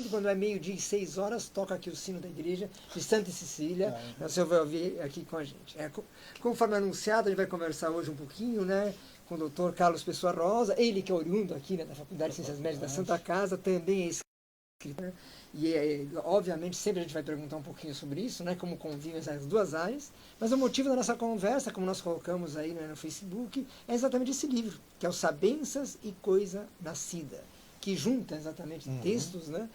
quando é 12h06, toca aqui o sino da igreja de Santa Cecília. Você vai ouvir aqui com a gente. Conforme anunciado, a gente vai conversar hoje um pouquinho, né, com o doutor Carlos Pessoa Rosa, ele que é oriundo aqui, né, da Faculdade de Ciências Médicas da Santa Casa, também é escritor, né, e obviamente sempre a gente vai perguntar um pouquinho sobre isso, né, como convivem essas duas áreas, mas o motivo da nossa conversa, como nós colocamos aí, né, no Facebook, é exatamente esse livro, que é o Sabenças e Coisa Nascida, que junta exatamente textos, né,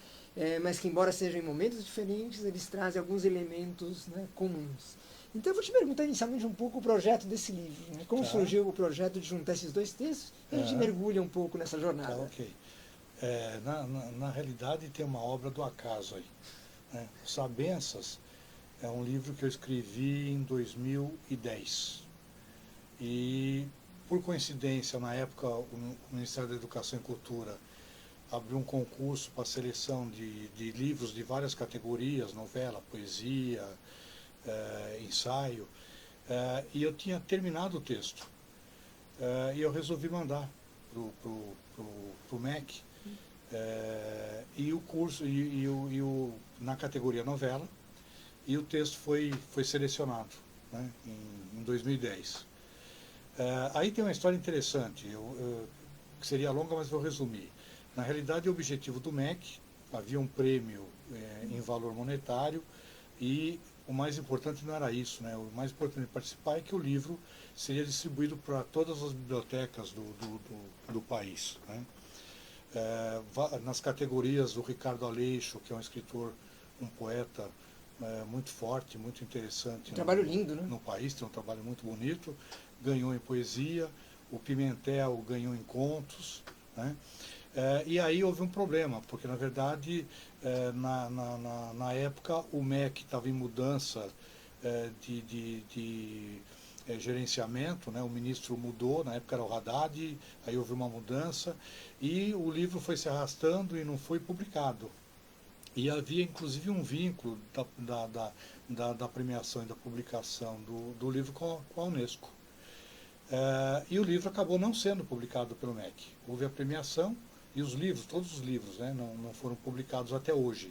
mas que embora sejam em momentos diferentes, eles trazem alguns elementos, né, comuns. Então eu vou te perguntar inicialmente um pouco o projeto desse livro, né? Como surgiu o projeto de juntar esses dois textos, e a gente mergulha um pouco nessa jornada. Ok. Na realidade tem uma obra do acaso aí, né? Sabenças é um livro que eu escrevi em 2010. E, por coincidência, na época o Ministério da Educação e Cultura abriu um concurso para seleção de livros de várias categorias, novela, poesia, ensaio, e eu tinha terminado o texto. E eu resolvi mandar pro MEC, e o curso, na categoria novela, e o texto foi selecionado, né, em 2010. Aí tem uma história interessante, que seria longa, mas vou resumir. Na realidade, o objetivo do MEC, havia um prêmio em valor monetário, e o mais importante não era isso, né? O mais importante de participar é que o livro seria distribuído para todas as bibliotecas do país, né? Nas categorias do Ricardo Aleixo, que é um escritor, um poeta muito forte, muito interessante. Um trabalho lindo, né? No país, tem um trabalho muito bonito, ganhou em poesia, o Pimentel ganhou em contos, né? E aí houve um problema, porque na verdade, na época, o MEC estava em mudança de gerenciamento, né? O ministro mudou, na época era o Haddad, aí houve uma mudança, e o livro foi se arrastando e não foi publicado. E havia inclusive um vínculo da premiação e da publicação do livro com a Unesco. E o livro acabou não sendo publicado pelo MEC. Houve a premiação e os livros, todos os livros, né, não foram publicados até hoje.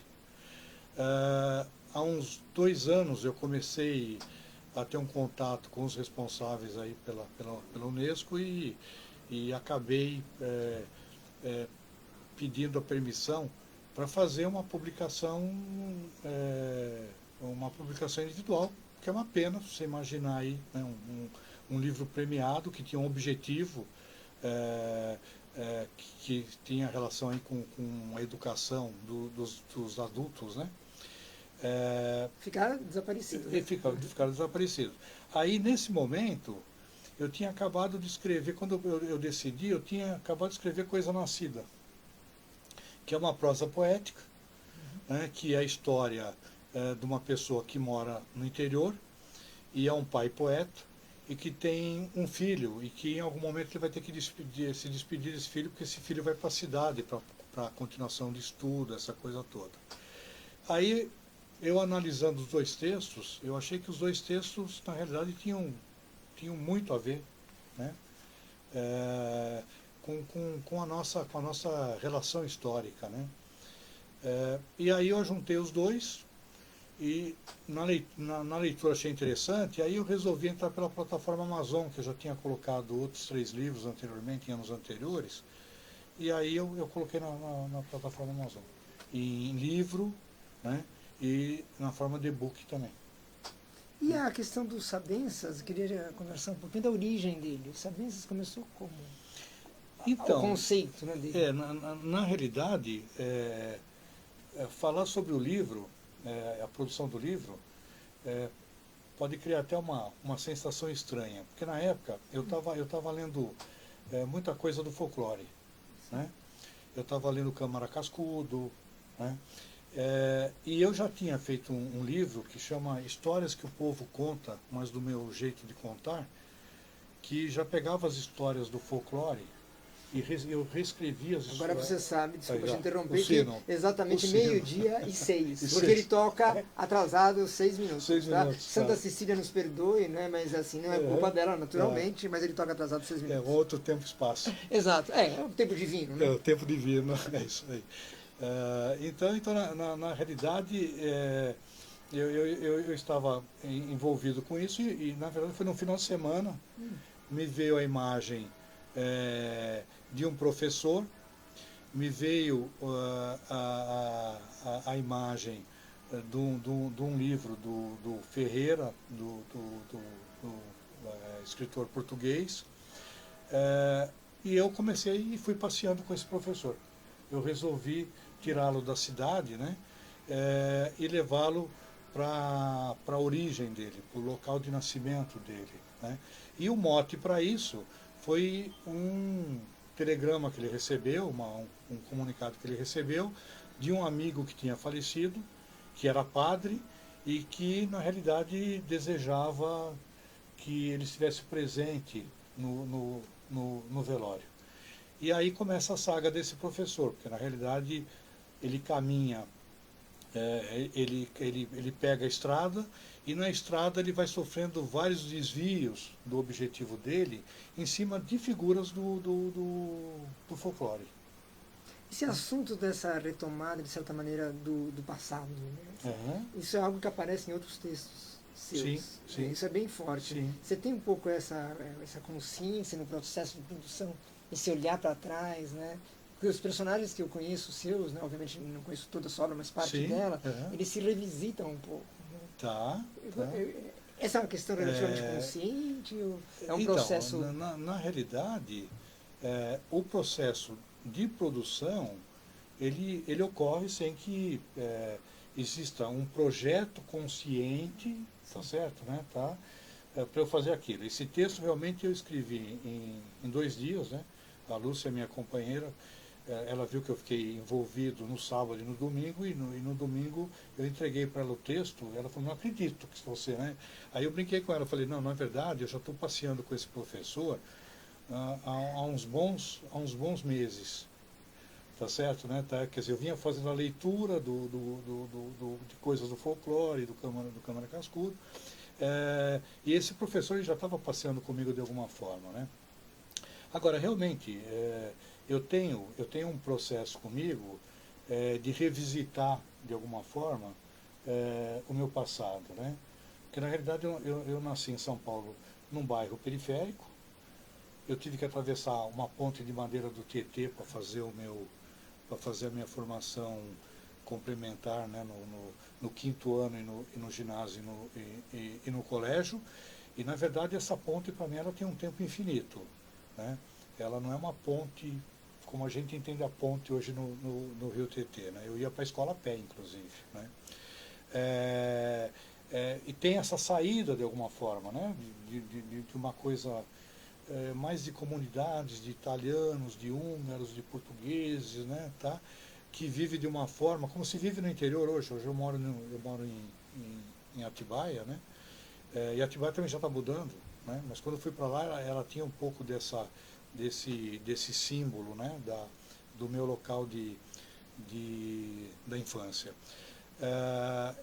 Há uns 2 anos eu comecei a ter um contato com os responsáveis aí pela Unesco e acabei pedindo a permissão para fazer uma publicação individual, que é uma pena você imaginar aí, né, um livro premiado que tinha um objetivo que tinha relação aí com a educação dos adultos, né? Ficaram desaparecidos. Ficaram desaparecidos. Aí, nesse momento, eu tinha acabado de escrever, quando eu decidi, eu tinha acabado de escrever Coisa Nascida, que é uma prosa poética, né, que é a história de uma pessoa que mora no interior e é um pai poeta, e que tem um filho, e que em algum momento ele vai ter que se despedir desse filho, porque esse filho vai para a cidade, para a continuação de estudo, essa coisa toda. Aí, eu analisando os dois textos, eu achei que os dois textos, na realidade, tinham muito a ver, né, com a nossa relação histórica, né. E aí eu juntei os dois, e na leitura achei interessante, e aí eu resolvi entrar pela plataforma Amazon, que eu já tinha colocado outros 3 livros anteriormente, em anos anteriores, e aí eu coloquei na plataforma Amazon, em livro, né, e na forma de e-book também. E a questão dos Sabenças, queria conversar um pouquinho da origem dele. O Sabenças começou como? Então, o conceito, né, dele. Na realidade, falar sobre o livro, a produção do livro, pode criar até uma sensação estranha, porque na época eu estava lendo muita coisa do folclore, né? Eu estava lendo Câmara Cascudo, né? E eu já tinha feito um livro que chama Histórias que o Povo Conta, mas do meu jeito de contar, que já pegava as histórias do folclore e eu reescrevi as histórias. Agora você sabe, desculpa te interromper, que exatamente 12h06, porque ele toca atrasado 6 minutos. 6 tá? minutos, Santa Cecília nos perdoe, né? Mas assim, não é culpa dela, naturalmente, mas ele toca atrasado 6 minutos. Outro tempo e espaço. Exato, é o tempo divino, né? O tempo divino, é isso aí. Então na realidade, eu estava envolvido com isso e, na verdade, foi no final de semana, me veio a imagem de um professor, me veio a imagem de um livro do Ferreira, escritor português, e eu comecei e fui passeando com esse professor. Eu resolvi tirá-lo da cidade, né, e levá-lo para a origem dele, para o local de nascimento dele, né. E o mote para isso foi um telegrama que ele recebeu, um comunicado que ele recebeu de um amigo que tinha falecido, que era padre e que, na realidade, desejava que ele estivesse presente no velório. E aí começa a saga desse professor, porque, na realidade, ele caminha, ele pega a estrada e na estrada ele vai sofrendo vários desvios do objetivo dele em cima de figuras do folclore. Esse assunto dessa retomada, de certa maneira, do passado, né? Isso é algo que aparece em outros textos seus. Sim, sim. Isso é bem forte. Sim. Você tem um pouco essa consciência no processo de produção, esse olhar para trás, né? Porque os personagens que eu conheço seus, né, obviamente não conheço toda a sua obra, mas parte dela, eles se revisitam um pouco. Né? Tá. Essa é uma questão relativamente consciente ou é um processo... Na realidade, o processo de produção, ele ocorre sem que exista um projeto consciente, tá certo, né, tá, para eu fazer aquilo. Esse texto realmente eu escrevi em 2 dias, né. A Lúcia, minha companheira, ela viu que eu fiquei envolvido no sábado e no domingo, e no domingo eu entreguei para ela o texto. Ela falou, não acredito que você, né? Aí eu brinquei com ela, falei, não, na verdade, eu já estou passeando com esse professor há uns bons meses, tá certo, né? Tá? Quer dizer, eu vinha fazendo a leitura de coisas do folclore, do Câmara Cascudo, e esse professor ele já estava passeando comigo de alguma forma, né? Agora, realmente, eu tenho um processo comigo de revisitar, de alguma forma, o meu passado, né? Porque, na realidade, eu nasci em São Paulo, num bairro periférico. Eu tive que atravessar uma ponte de madeira do Tietê para fazer a minha formação complementar, né, no 5º ano e no ginásio e no colégio. E, na verdade, essa ponte, para mim, ela tem um tempo infinito, né? Ela não é uma ponte como a gente entende a ponte hoje no Rio Tietê, né? Eu ia para a escola a pé, inclusive, né? E tem essa saída, de alguma forma, né, de uma coisa mais de comunidades, de italianos, de húngaros, de portugueses, né, tá? Que vive de uma forma, como se vive no interior hoje. Hoje eu moro em Atibaia, né? E Atibaia também já está mudando, né? Mas quando eu fui para lá, ela tinha um pouco desse símbolo, né? Do meu local da infância.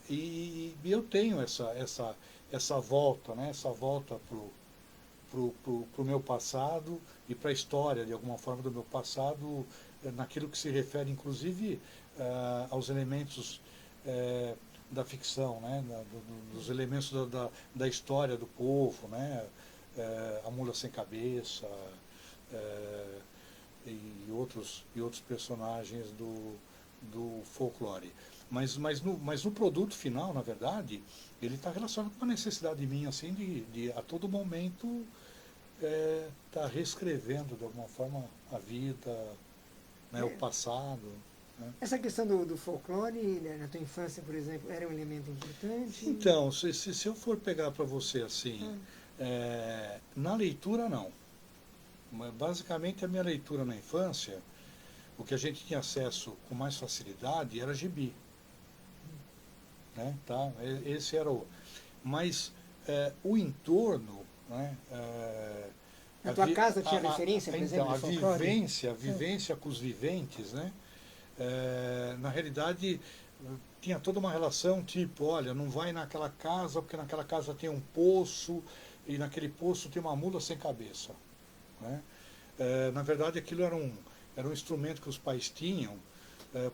E eu tenho essa volta, né? Essa volta pro meu passado e para a história, de alguma forma, do meu passado, naquilo que se refere, inclusive, aos elementos da ficção, né? Dos elementos da história do povo, né? A Mula Sem Cabeça, e outros personagens do folclore. Mas no produto final, na verdade, ele está relacionado com uma necessidade minha, assim, de a todo momento tá reescrevendo, de alguma forma, a vida, né, o passado. Né? Essa questão do folclore, né, na tua infância, por exemplo, era um elemento importante? Então, se eu for pegar para você assim, na leitura, não. Basicamente, a minha leitura na infância, o que a gente tinha acesso com mais facilidade era gibi. Né? Tá? Esse era o... Mas o entorno... Né? Na tua casa tinha referência, por exemplo, a vivência com os viventes, né? Na realidade, tinha toda uma relação, tipo, olha, não vai naquela casa, porque naquela casa tem um poço, e naquele poço tem uma mula sem cabeça. Né? Na verdade, aquilo era um instrumento que os pais tinham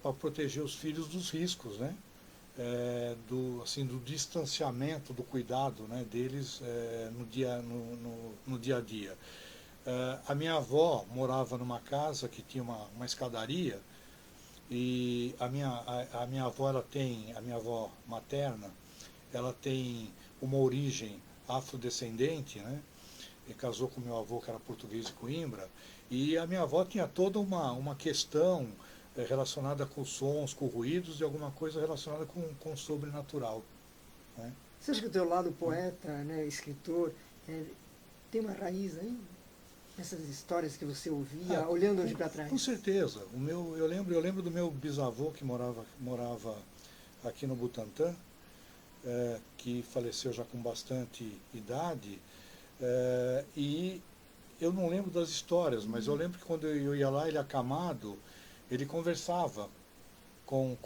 para proteger os filhos dos riscos, né? Do distanciamento, do cuidado, né, deles no dia a dia. A minha avó morava numa casa que tinha uma escadaria, e a minha avó, a minha avó materna, ela tem uma origem afrodescendente, né? E casou com meu avô, que era português de Coimbra, e a minha avó tinha toda uma questão relacionada com sons, com ruídos, e alguma coisa relacionada com o sobrenatural, né? Você acha que o teu lado poeta, né, escritor, tem uma raiz aí? Essas histórias que você ouvia, olhando hoje para trás? Com certeza. Eu lembro do meu bisavô, que morava aqui no Butantã, que faleceu já com bastante idade, e eu não lembro das histórias, mas eu lembro que quando eu ia lá, ele acamado, ele conversava com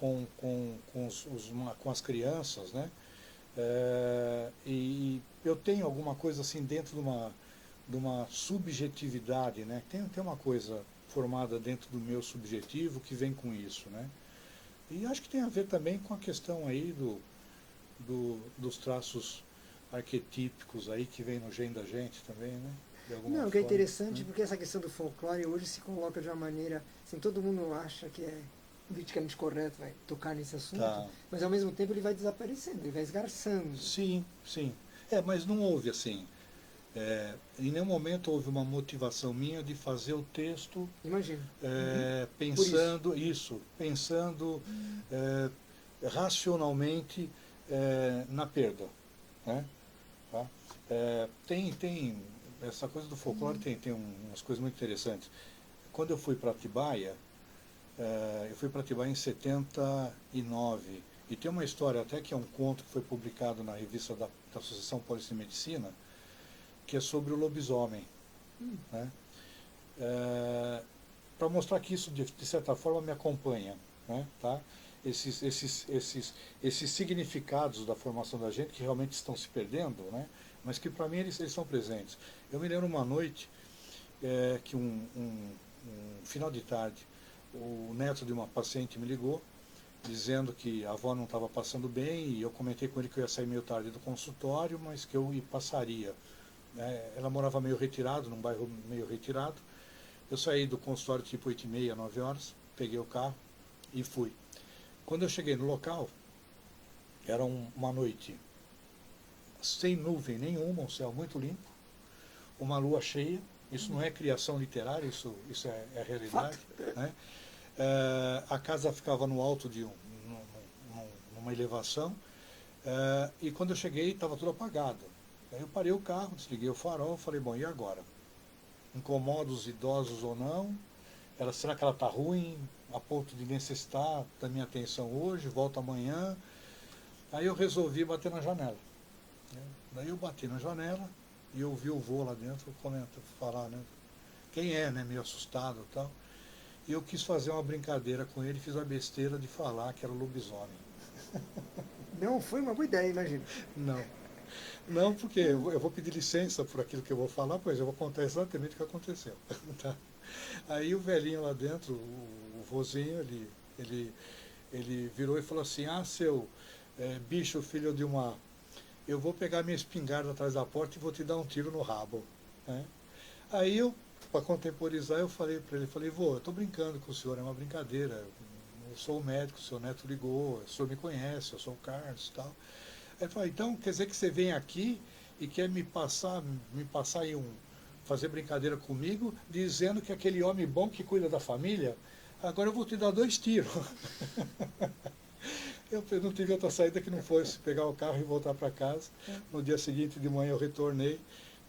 as crianças, né? E eu tenho alguma coisa assim dentro de uma subjetividade, né? Tem uma coisa formada dentro do meu subjetivo que vem com isso, né? E acho que tem a ver também com a questão aí dos traços arquetípicos aí que vem no gene da gente também, né? Não, que é interessante, porque essa questão do folclore hoje se coloca de uma maneira, assim, todo mundo acha que é politicamente correto, vai tocar nesse assunto, mas ao mesmo tempo ele vai desaparecendo, ele vai esgarçando. Sim, sim. Mas não houve assim. Em nenhum momento houve uma motivação minha de fazer o texto. Imagino. Pensando racionalmente na perda, né? Tá? Tem essa coisa do folclore, tem umas coisas muito interessantes. Quando eu fui para Atibaia, em 79, e tem uma história até que é um conto que foi publicado na revista da Associação Paulista de Medicina, que é sobre o lobisomem, né? Para mostrar que isso, de certa forma, me acompanha, né? Tá? Esses significados da formação da gente que realmente estão se perdendo, né? Mas que para mim eles estão presentes. Eu me lembro uma noite que um final de tarde, o neto de uma paciente me ligou, dizendo que a avó não estava passando bem, e eu comentei com ele que eu ia sair meio tarde do consultório, mas que eu passaria. Ela morava meio retirado, num bairro meio retirado. Eu saí do consultório tipo 8h30, 9 horas, peguei o carro e fui. Quando eu cheguei no local, era uma noite sem nuvem nenhuma, um céu muito limpo, uma lua cheia. Isso não é criação literária, isso é realidade, né? A casa ficava no alto de numa elevação, e quando eu cheguei estava tudo apagado. Aí eu parei o carro, desliguei o farol, falei, bom, e agora? Incomoda os idosos ou não? Será que ela está ruim a ponto de necessitar da minha atenção hoje? Volta amanhã? Aí eu resolvi bater na janela. Daí eu bati na janela e eu vi o vô lá dentro falar, né? Quem é, né? Meio assustado e tal. E eu quis fazer uma brincadeira com ele, fiz a besteira de falar que era lobisomem. Não foi uma boa ideia, imagino. Não, porque eu vou pedir licença por aquilo que eu vou falar, pois eu vou contar exatamente o que aconteceu. Tá? Aí o velhinho lá dentro, o vozinho, ele virou e falou assim, seu bicho, filho de uma... Eu vou pegar minha espingarda atrás da porta e vou te dar um tiro no rabo. Né? Aí eu, para contemporizar, eu falei para ele, vô, eu estou brincando com o senhor, é uma brincadeira. Eu sou o médico, o seu neto ligou, o senhor me conhece, eu sou o Carlos e tal. Aí ele falou, então quer dizer que você vem aqui e quer me passar aí fazer brincadeira comigo, dizendo que aquele homem bom que cuida da família, agora eu vou te dar 2 tiros. Eu não tive outra saída que não fosse pegar o carro e voltar para casa. No dia seguinte de manhã eu retornei,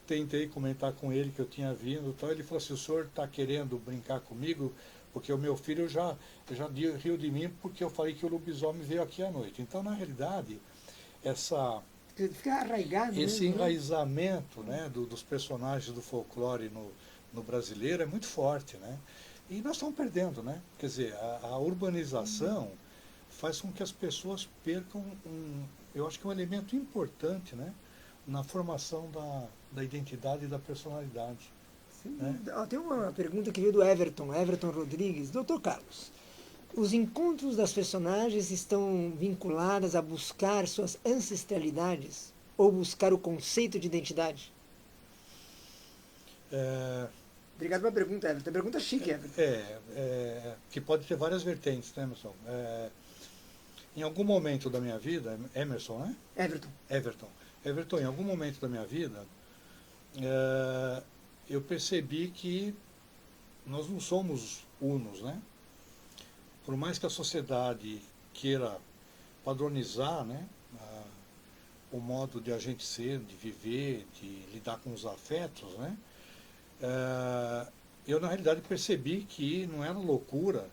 tentei comentar com ele que eu tinha vindo e tal. Ele falou assim, o senhor está querendo brincar comigo? Porque o meu filho já riu de mim porque eu falei que o lobisomem veio aqui à noite. Então, na realidade, esse enraizamento, né, dos personagens do folclore no brasileiro é muito forte, né? E nós estamos perdendo, né? Quer dizer, a urbanização faz com que as pessoas percam eu acho que é um elemento importante, né, na formação da identidade e da personalidade. Sim, né? Tem uma pergunta que veio do Everton Rodrigues. Doutor Carlos, os encontros das personagens estão vinculados a buscar suas ancestralidades ou buscar o conceito de identidade? Obrigado pela pergunta, Everton. Pergunta chique, Everton. Que pode ter várias vertentes, né, Emerson? Em algum momento da minha vida, Emerson, né? Everton, em algum momento da minha vida, eu percebi que nós não somos unos, né? Por mais que a sociedade queira padronizar, né, o modo de a gente ser, de viver, de lidar com os afetos, né? Eu, na realidade, percebi que não era loucura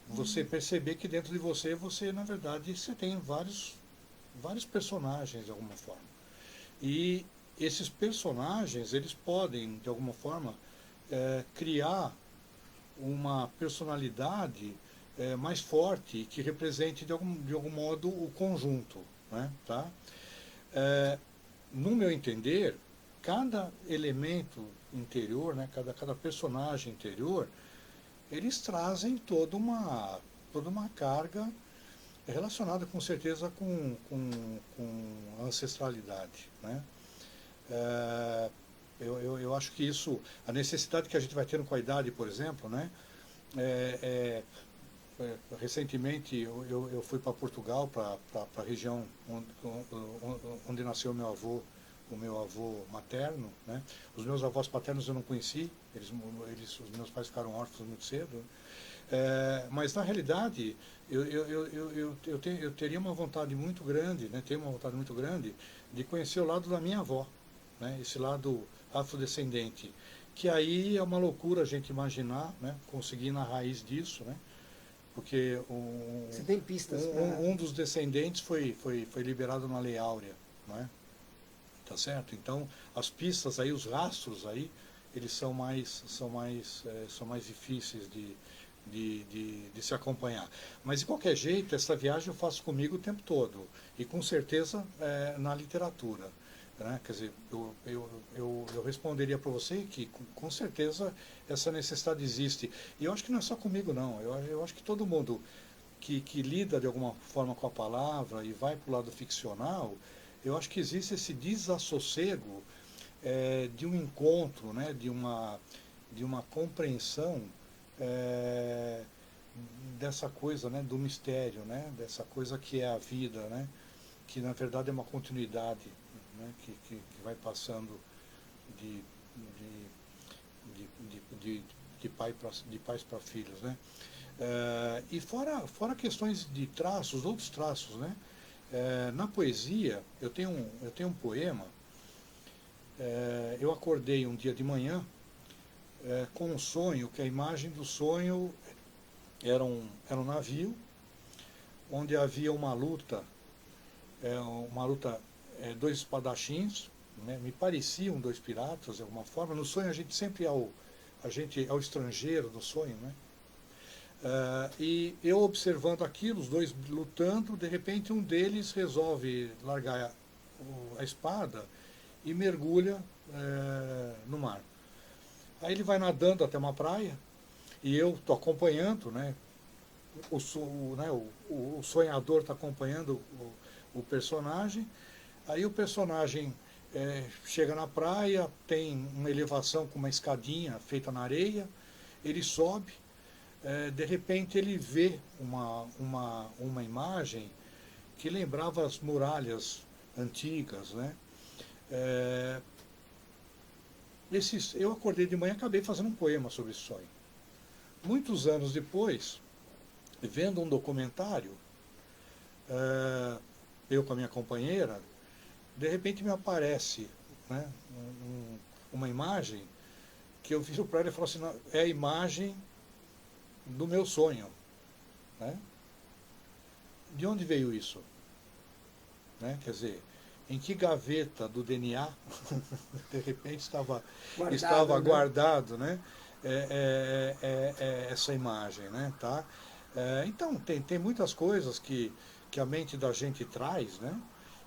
você perceber que dentro de você, na verdade, você tem vários personagens, de alguma forma. E esses personagens, eles podem, de alguma forma, criar uma personalidade mais forte, que represente, de algum modo, o conjunto. Né? Tá? No meu entender, cada elemento interior, né, cada personagem interior, eles trazem toda uma carga relacionada com certeza com a ancestralidade. Né? Eu acho que isso, a necessidade que a gente vai tendo com a idade, por exemplo, né? Recentemente eu fui para Portugal, para a região onde nasceu o meu avô materno, né? Os meus avós paternos eu não conheci, os meus pais ficaram órfãos muito cedo, mas na realidade eu teria uma vontade muito grande, né? Tenho uma vontade muito grande de conhecer o lado da minha avó, né? Esse lado afrodescendente, que aí é uma loucura a gente imaginar, né? Conseguir ir na raiz disso, né? Porque você tem pistas um dos descendentes foi liberado na Lei Áurea, não é? Tá certo? Então, as pistas aí, os rastros aí, eles são mais difíceis de se acompanhar. Mas, de qualquer jeito, essa viagem eu faço comigo o tempo todo. E, com certeza, na literatura. Né? Quer dizer, eu responderia para você que, com certeza, essa necessidade existe. E eu acho que não é só comigo, não. Eu acho que todo mundo que lida, de alguma forma, com a palavra e vai para o lado ficcional, eu acho que existe esse desassossego de um encontro, né, de uma compreensão dessa coisa, né, do mistério, né, dessa coisa que é a vida, né, que na verdade é uma continuidade, né, que vai passando de pais para filhos, né. E fora questões de traços, outros traços, né. Na poesia, eu tenho um poema. Eu acordei um dia de manhã com um sonho, que a imagem do sonho era um navio, onde havia uma luta, dois espadachins, né, me pareciam dois piratas, de alguma forma. No sonho a gente sempre é o estrangeiro no sonho, né? E eu observando aquilo, os dois lutando, de repente um deles resolve largar a espada e mergulha no mar. Aí ele vai nadando até uma praia e eu estou acompanhando, né? O sonhador está acompanhando o personagem. Aí o personagem chega na praia, tem uma elevação com uma escadinha feita na areia, ele sobe. De repente ele vê uma imagem que lembrava as muralhas antigas, né? Eu acordei de manhã e acabei fazendo um poema sobre esse sonho. Muitos anos depois, vendo um documentário, eu com a minha companheira, de repente me aparece, né, uma imagem que eu viro para ela e falo assim, não, é a imagem do meu sonho, né? De onde veio isso? Né? Quer dizer, em que gaveta do DNA de repente estava guardado, né? Essa imagem, né? Tá? Então tem muitas coisas que a mente da gente traz, né?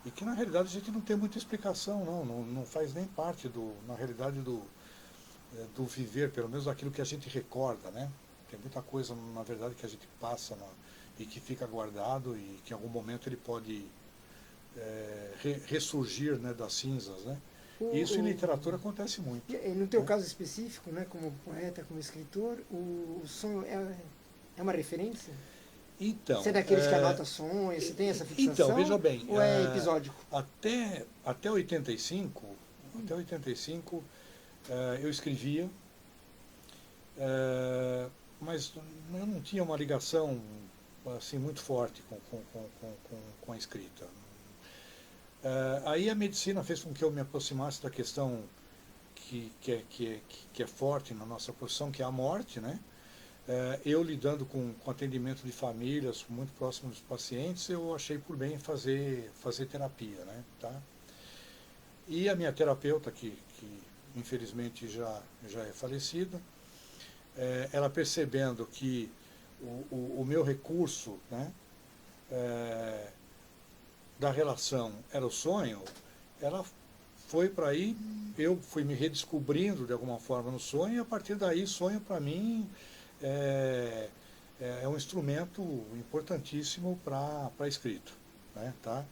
E que na realidade a gente não tem muita explicação, não faz nem parte na realidade do viver, pelo menos daquilo que a gente recorda, né? Tem muita coisa, na verdade, que a gente passa e que fica guardado e que em algum momento ele pode ressurgir, né, das cinzas, né? Isso em literatura acontece muito. E no teu caso específico, né, como poeta, como escritor, o sonho é uma referência? Então, você é daqueles que anota sonhos, você tem essa fixação? Então, veja bem, ou é episódico? Até 85, eu escrevia, mas eu não tinha uma ligação assim muito forte com a escrita. Aí a medicina fez com que eu me aproximasse da questão que é forte na nossa profissão, que é a morte, né? Eu lidando com atendimento de famílias muito próximo dos pacientes, eu achei por bem fazer terapia, né? Tá? E a minha terapeuta, que infelizmente já é falecida, ela percebendo que o meu recurso, né, da relação era o sonho, ela foi para aí, eu fui me redescobrindo de alguma forma no sonho, e a partir daí sonho para mim é um instrumento importantíssimo para a escrita, né, tá?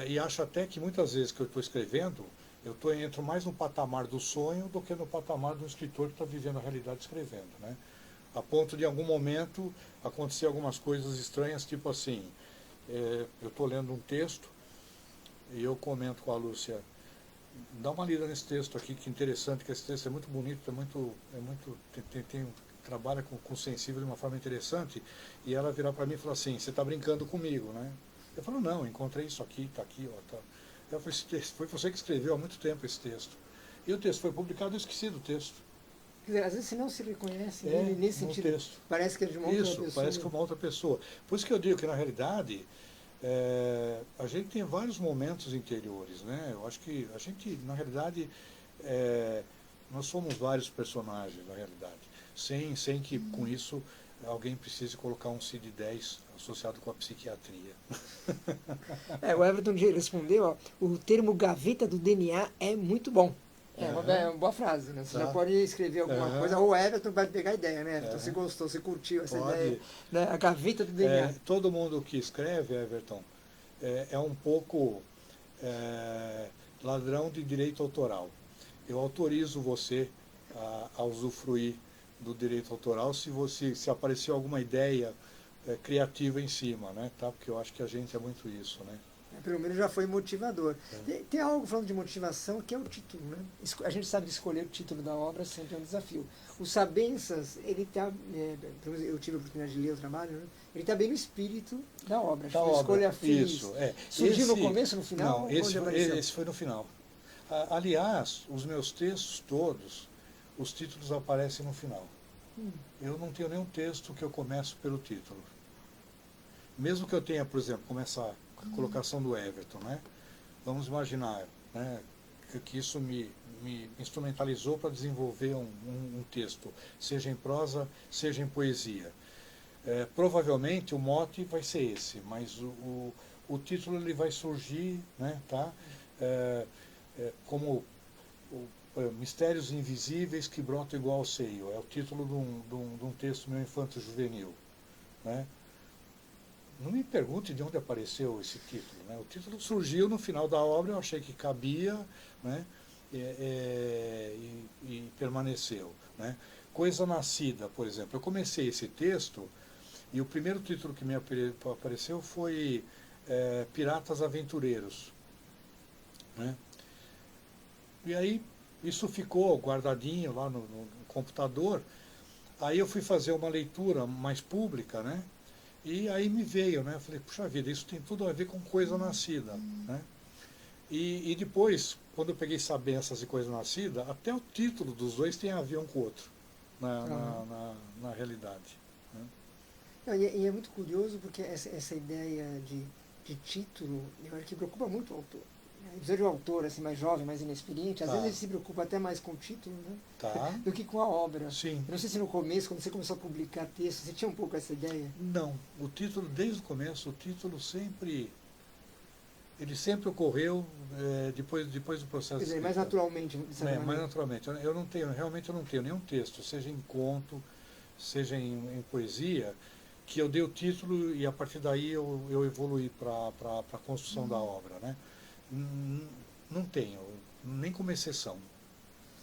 E acho até que muitas vezes que eu estou escrevendo, entro mais no patamar do sonho do que no patamar do escritor que está vivendo a realidade escrevendo, né? A ponto de, em algum momento, acontecer algumas coisas estranhas, tipo assim, eu estou lendo um texto e eu comento com a Lúcia, dá uma lida nesse texto aqui, que interessante, que esse texto é muito bonito, trabalha com o sensível de uma forma interessante, e ela virar para mim e falar assim, você está brincando comigo, né? Eu falo, não, encontrei isso aqui, está aqui, ó, tá. Ela falou, foi você que escreveu há muito tempo esse texto. E o texto foi publicado, eu esqueci do texto. Quer dizer, às vezes você não se reconhece nesse sentido. Texto. Parece que é de uma outra pessoa. Isso, parece que é uma outra pessoa. Por isso que eu digo que, na realidade, a gente tem vários momentos interiores, né? Eu acho que a gente, na realidade, nós somos vários personagens, na realidade. Sem que, com isso, alguém precise colocar um CID-10 associado com a psiquiatria. O Everton respondeu, ó, o termo gaveta do DNA é muito bom. É uma boa frase, né? Você já pode escrever alguma coisa, ou o Everton vai pegar a ideia, né, Everton? Você gostou, você curtiu essa ideia, né? A gaveta do DNA. Todo mundo que escreve, Everton, é um pouco ladrão de direito autoral. Eu autorizo você a usufruir do direito autoral se aparecer alguma ideia criativa em cima, né? Tá? Porque eu acho que a gente é muito isso, né? Pelo menos já foi motivador. Tem algo falando de motivação que é o título, né? A gente sabe escolher o título da obra, sempre é um desafio. O Sabensas, ele está, eu tive a oportunidade de ler o trabalho, né? Ele está bem no espírito da obra. Da obra. Escolha feliz. Isso, Surgiu no começo, no final? Não, esse foi no final. Aliás, os meus textos todos, os títulos aparecem no final. Eu não tenho nenhum texto que eu começo pelo título. Mesmo que eu tenha, por exemplo, começar a colocação do Everton, né? Vamos imaginar, né, que isso me instrumentalizou para desenvolver um texto, seja em prosa, seja em poesia. Provavelmente o mote vai ser esse, mas o título ele vai surgir, né, tá? Como Mistérios Invisíveis que Brotam Igual ao Seio. É o título de um texto meu infanto-juvenil, né? Não me pergunte de onde apareceu esse título, né? O título surgiu no final da obra, eu achei que cabia, né? E permaneceu, né? Coisa Nascida, por exemplo. Eu comecei esse texto e o primeiro título que me apareceu foi Piratas Aventureiros, né? E aí isso ficou guardadinho lá no computador. Aí eu fui fazer uma leitura mais pública, né? E aí me veio, né? Eu falei, puxa vida, isso tem tudo a ver com Coisa Nascida, né? E depois, quando eu peguei Sabensas e Coisa Nascida, até o título dos dois tem a ver um com o outro, na realidade, né? E é muito curioso porque essa ideia de título, eu acho que preocupa muito o autor. Apesar de um autor assim, mais jovem, mais inexperiente, às vezes ele se preocupa até mais com o título, né? Do que com a obra. Sim. Eu não sei se no começo, quando você começou a publicar textos, você tinha um pouco essa ideia? Não. O título, desde o começo, o título sempre ocorreu depois do processo. Quer dizer, mais naturalmente. Mais naturalmente. Realmente eu não tenho nenhum texto, seja em conto, seja em poesia, que eu dei o título e a partir daí eu evoluí para a construção da obra, né? Não tenho, nem como exceção.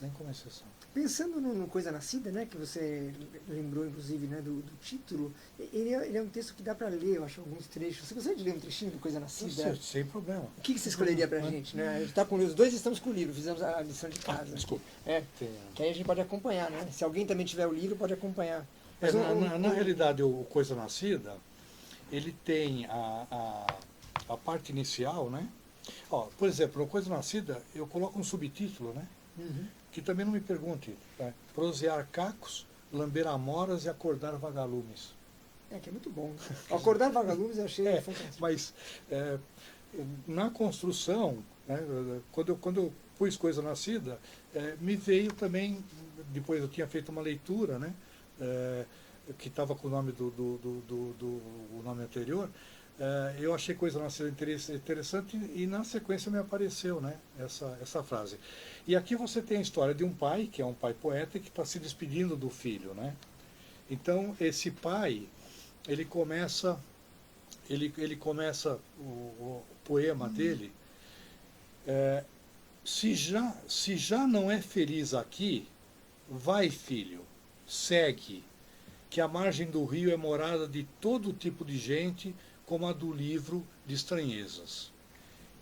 Nem como exceção. Pensando no Coisa Nascida, né, que você lembrou, inclusive, né, do título, ele é um texto que dá para ler, eu acho, alguns trechos. Você gostaria de ler um trechinho do Coisa Nascida? Sem problema. O que você escolheria para a gente? Né? A gente tá com os dois, estamos com o livro, fizemos a lição de casa. Desculpa. Que aí a gente pode acompanhar, né? Se alguém também tiver o livro, pode acompanhar. Mas na realidade, o Coisa Nascida, ele tem a parte inicial, né? Ó, por exemplo, no Coisa Nascida, eu coloco um subtítulo, né? Uhum. Que também não me pergunte. Né? Prosear cacos, lamber amoras e acordar vagalumes. Que é muito bom. Acordar vagalumes eu achei fantástico. Mas na construção, né, quando eu pus Coisa Nascida, me veio também, depois eu tinha feito uma leitura, né, que estava com o nome o nome anterior, eu achei Coisa Nascida interessante e na sequência me apareceu, né, essa frase. E aqui você tem a história de um pai, que é um pai poeta, que está se despedindo do filho, né? Então, esse pai, ele começa o poema dele, se já não é feliz aqui, vai, filho, segue, que a margem do rio é morada de todo tipo de gente, como a do livro de estranhezas.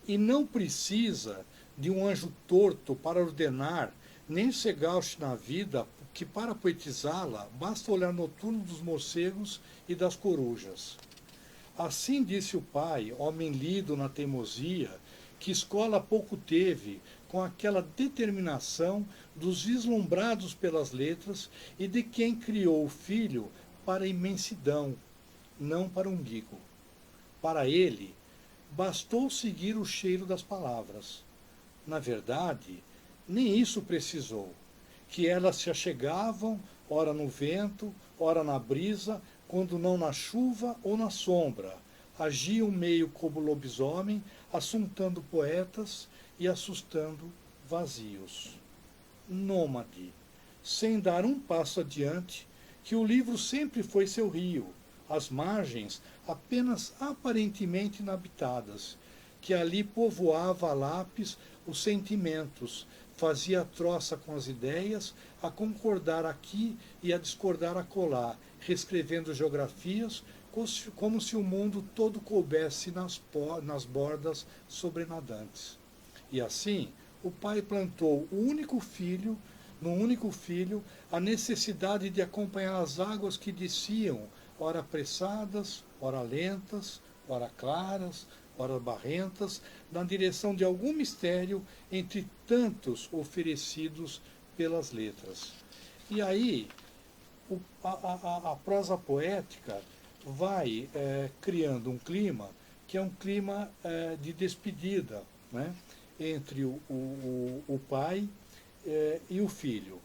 E não precisa de um anjo torto para ordenar, nem cegar-se na vida, que para poetizá-la basta olhar noturno dos morcegos e das corujas. Assim disse o pai, homem lido na teimosia, que escola pouco teve, com aquela determinação dos vislumbrados pelas letras e de quem criou o filho para a imensidão, não para o umbigo. Para ele, bastou seguir o cheiro das palavras. Na verdade, nem isso precisou, que elas se achegavam, ora no vento, ora na brisa, quando não na chuva ou na sombra, agiam meio como lobisomem, assuntando poetas e assustando vazios. Nômade, sem dar um passo adiante, que o livro sempre foi seu rio, as margens apenas aparentemente inabitadas, que ali povoava a lápis os sentimentos, fazia a troça com as ideias, a concordar aqui e a discordar acolá, reescrevendo geografias, como se o mundo todo coubesse nas bordas sobrenadantes. E assim, o pai plantou no único filho, a necessidade de acompanhar as águas que desciam, ora apressadas, ora lentas, ora claras, ora barrentas, na direção de algum mistério entre tantos oferecidos pelas letras. E aí, a prosa poética vai criando um clima que é um clima de despedida, né, entre o pai e o filho.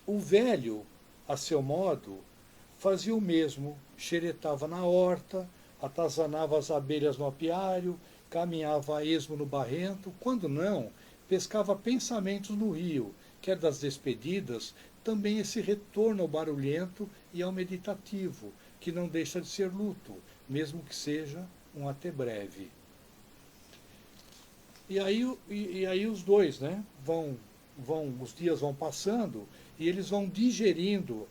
O velho, a seu modo, fazia o mesmo, xeretava na horta, atazanava as abelhas no apiário, caminhava a esmo no barrento, quando não, pescava pensamentos no rio, quer das despedidas, também esse retorno ao barulhento e ao meditativo, que não deixa de ser luto, mesmo que seja um até breve. E aí os dois, né, os dias vão passando e eles vão digerindo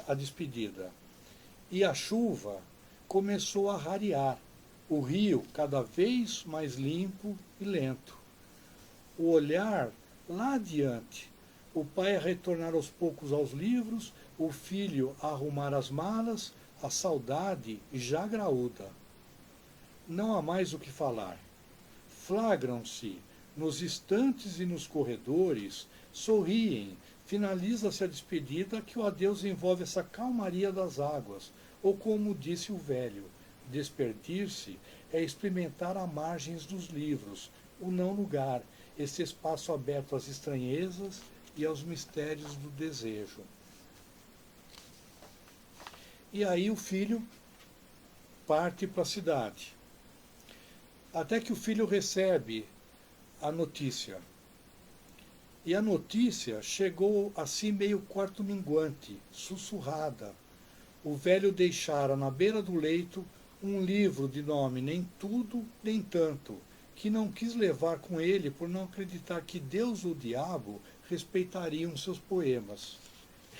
a despedida. E a chuva começou a rarear, o rio cada vez mais limpo e lento. O olhar lá adiante, o pai a retornar aos poucos aos livros, o filho a arrumar as malas, a saudade já graúda. Não há mais o que falar. Flagram-se nos estantes e nos corredores, sorriem, finaliza-se a despedida que o adeus envolve essa calmaria das águas, ou como disse o velho, despedir-se é experimentar a margens dos livros, o não lugar, esse espaço aberto às estranhezas e aos mistérios do desejo. E aí o filho parte para a cidade. Até que o filho recebe a notícia. E a notícia chegou assim meio quarto minguante, sussurrada. O velho deixara na beira do leito um livro de nome Nem Tudo, Nem Tanto, que não quis levar com ele por não acreditar que Deus ou o diabo respeitariam seus poemas.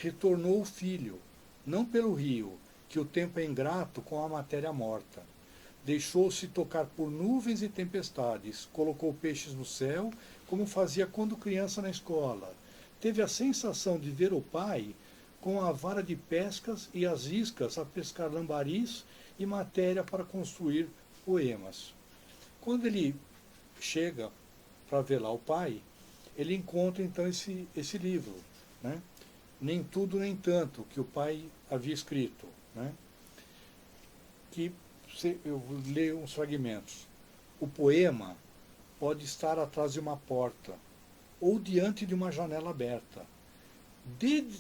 Retornou o filho, não pelo rio, que o tempo é ingrato com a matéria morta. Deixou-se tocar por nuvens e tempestades, colocou peixes no céu, como fazia quando criança na escola. Teve a sensação de ver o pai com a vara de pescas e as iscas a pescar lambaris e matéria para construir poemas. Quando ele chega para ver lá o pai, ele encontra então esse livro, né? Nem Tudo, Nem Tanto, que o pai havia escrito, né? Que eu leio uns fragmentos. O poema pode estar atrás de uma porta ou diante de uma janela aberta.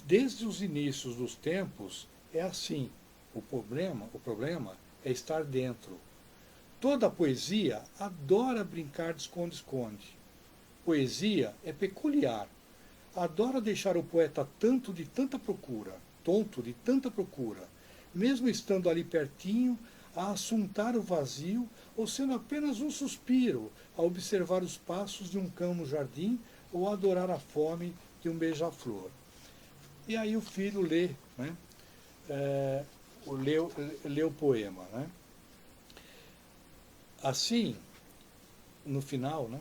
Desde os inícios dos tempos é assim. O problema é estar dentro. Toda a poesia adora brincar de esconde-esconde. Poesia é peculiar. Adora deixar o poeta tonto de tanta procura, mesmo estando ali pertinho, a assuntar o vazio, ou sendo apenas um suspiro, a observar os passos de um cão no jardim, ou a adorar a fome de um beija-flor. E aí o filho lê, né? Lê o poema, né? Assim, no final, né?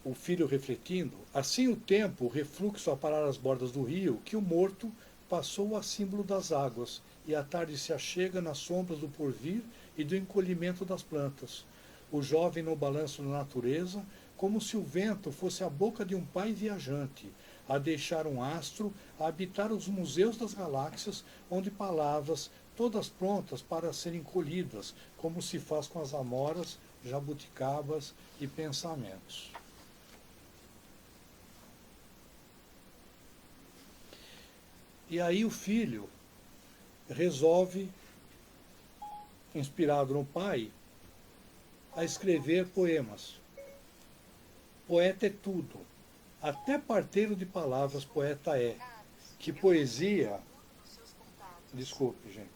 O filho refletindo, assim o tempo, o refluxo a parar às bordas do rio, que o morto passou a símbolo das águas, e a tarde se achega nas sombras do porvir e do encolhimento das plantas. O jovem no balanço da natureza, como se o vento fosse a boca de um pai viajante, a deixar um astro, a habitar os museus das galáxias, onde palavras, todas prontas para serem colhidas, como se faz com as amoras, jabuticabas e pensamentos. E aí o filho resolve, inspirado no pai, a escrever poemas. Poeta é tudo. Até parteiro de palavras poeta é. Que poesia... Desculpe, gente.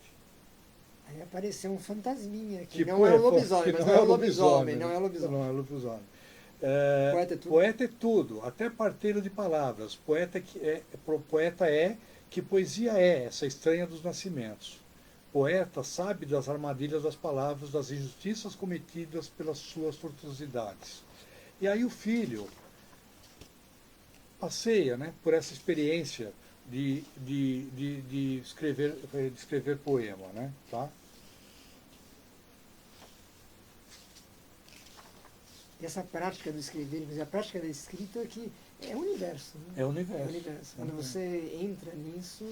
Aí apareceu um fantasminha aqui. Que Não é o lobisomem, mas não é o lobisomem. Não é o lobisomem. Não é o lobisomem. Poeta é tudo. Poeta é tudo, até parteiro de palavras. Poeta é que poesia é essa estranha dos nascimentos. Poeta sabe das armadilhas das palavras, das injustiças cometidas pelas suas tortuosidades. E aí o filho passeia, né, por essa experiência de escrever poema, né, tá? E essa prática do escrever, a prática da escrita que é o universo. Né? É o universo. É o universo. Quando você entra nisso,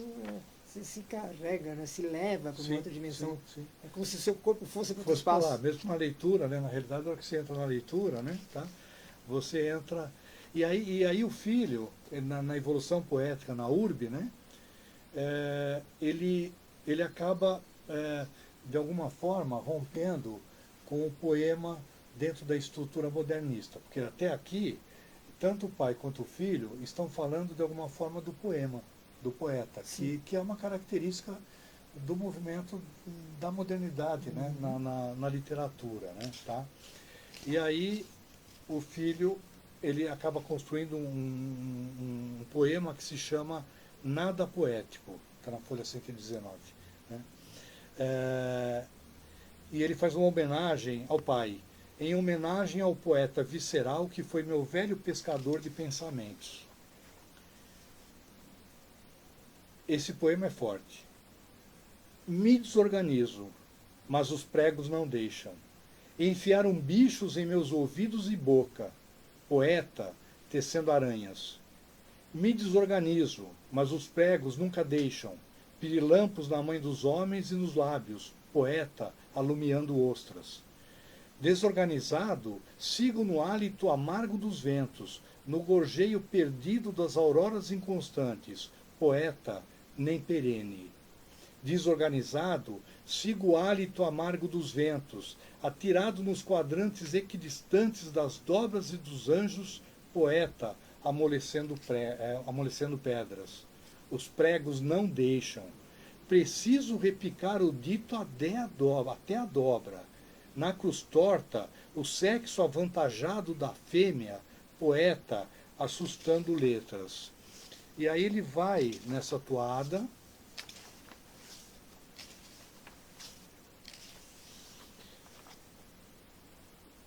você se carrega, né? Se leva para uma outra dimensão. Sim, sim. É como se o seu corpo fosse para o Fosse para espaço. lá, mesmo na leitura, né? Na realidade, na hora que você entra na leitura, né? Tá? Você entra... E aí o filho, na evolução poética, na urbe, né? Ele acaba, de alguma forma, rompendo com o poema dentro da estrutura modernista. Porque até aqui, tanto o pai quanto o filho estão falando de alguma forma do poema, do poeta, que é uma característica do movimento da modernidade, né? Na literatura. Né? Tá? E aí o filho ele acaba construindo um poema que se chama Nada Poético, está na folha 119. Né? E ele faz uma homenagem ao pai, em homenagem ao poeta visceral que foi meu velho pescador de pensamentos. Esse poema é forte. Me desorganizo, mas os pregos não deixam. Enfiaram bichos em meus ouvidos e boca, poeta tecendo aranhas. Me desorganizo, mas os pregos nunca deixam. Pirilampos na mãe dos homens e nos lábios, poeta alumiando ostras. Desorganizado, sigo no hálito amargo dos ventos, no gorjeio perdido das auroras inconstantes, poeta nem perene. Desorganizado, sigo o hálito amargo dos ventos, atirado nos quadrantes equidistantes das dobras e dos anjos, poeta amolecendo pedras. Os pregos não deixam. Preciso repicar o dito até a dobra. Na cruz torta, o sexo avantajado da fêmea, poeta, assustando letras. E aí ele vai nessa toada.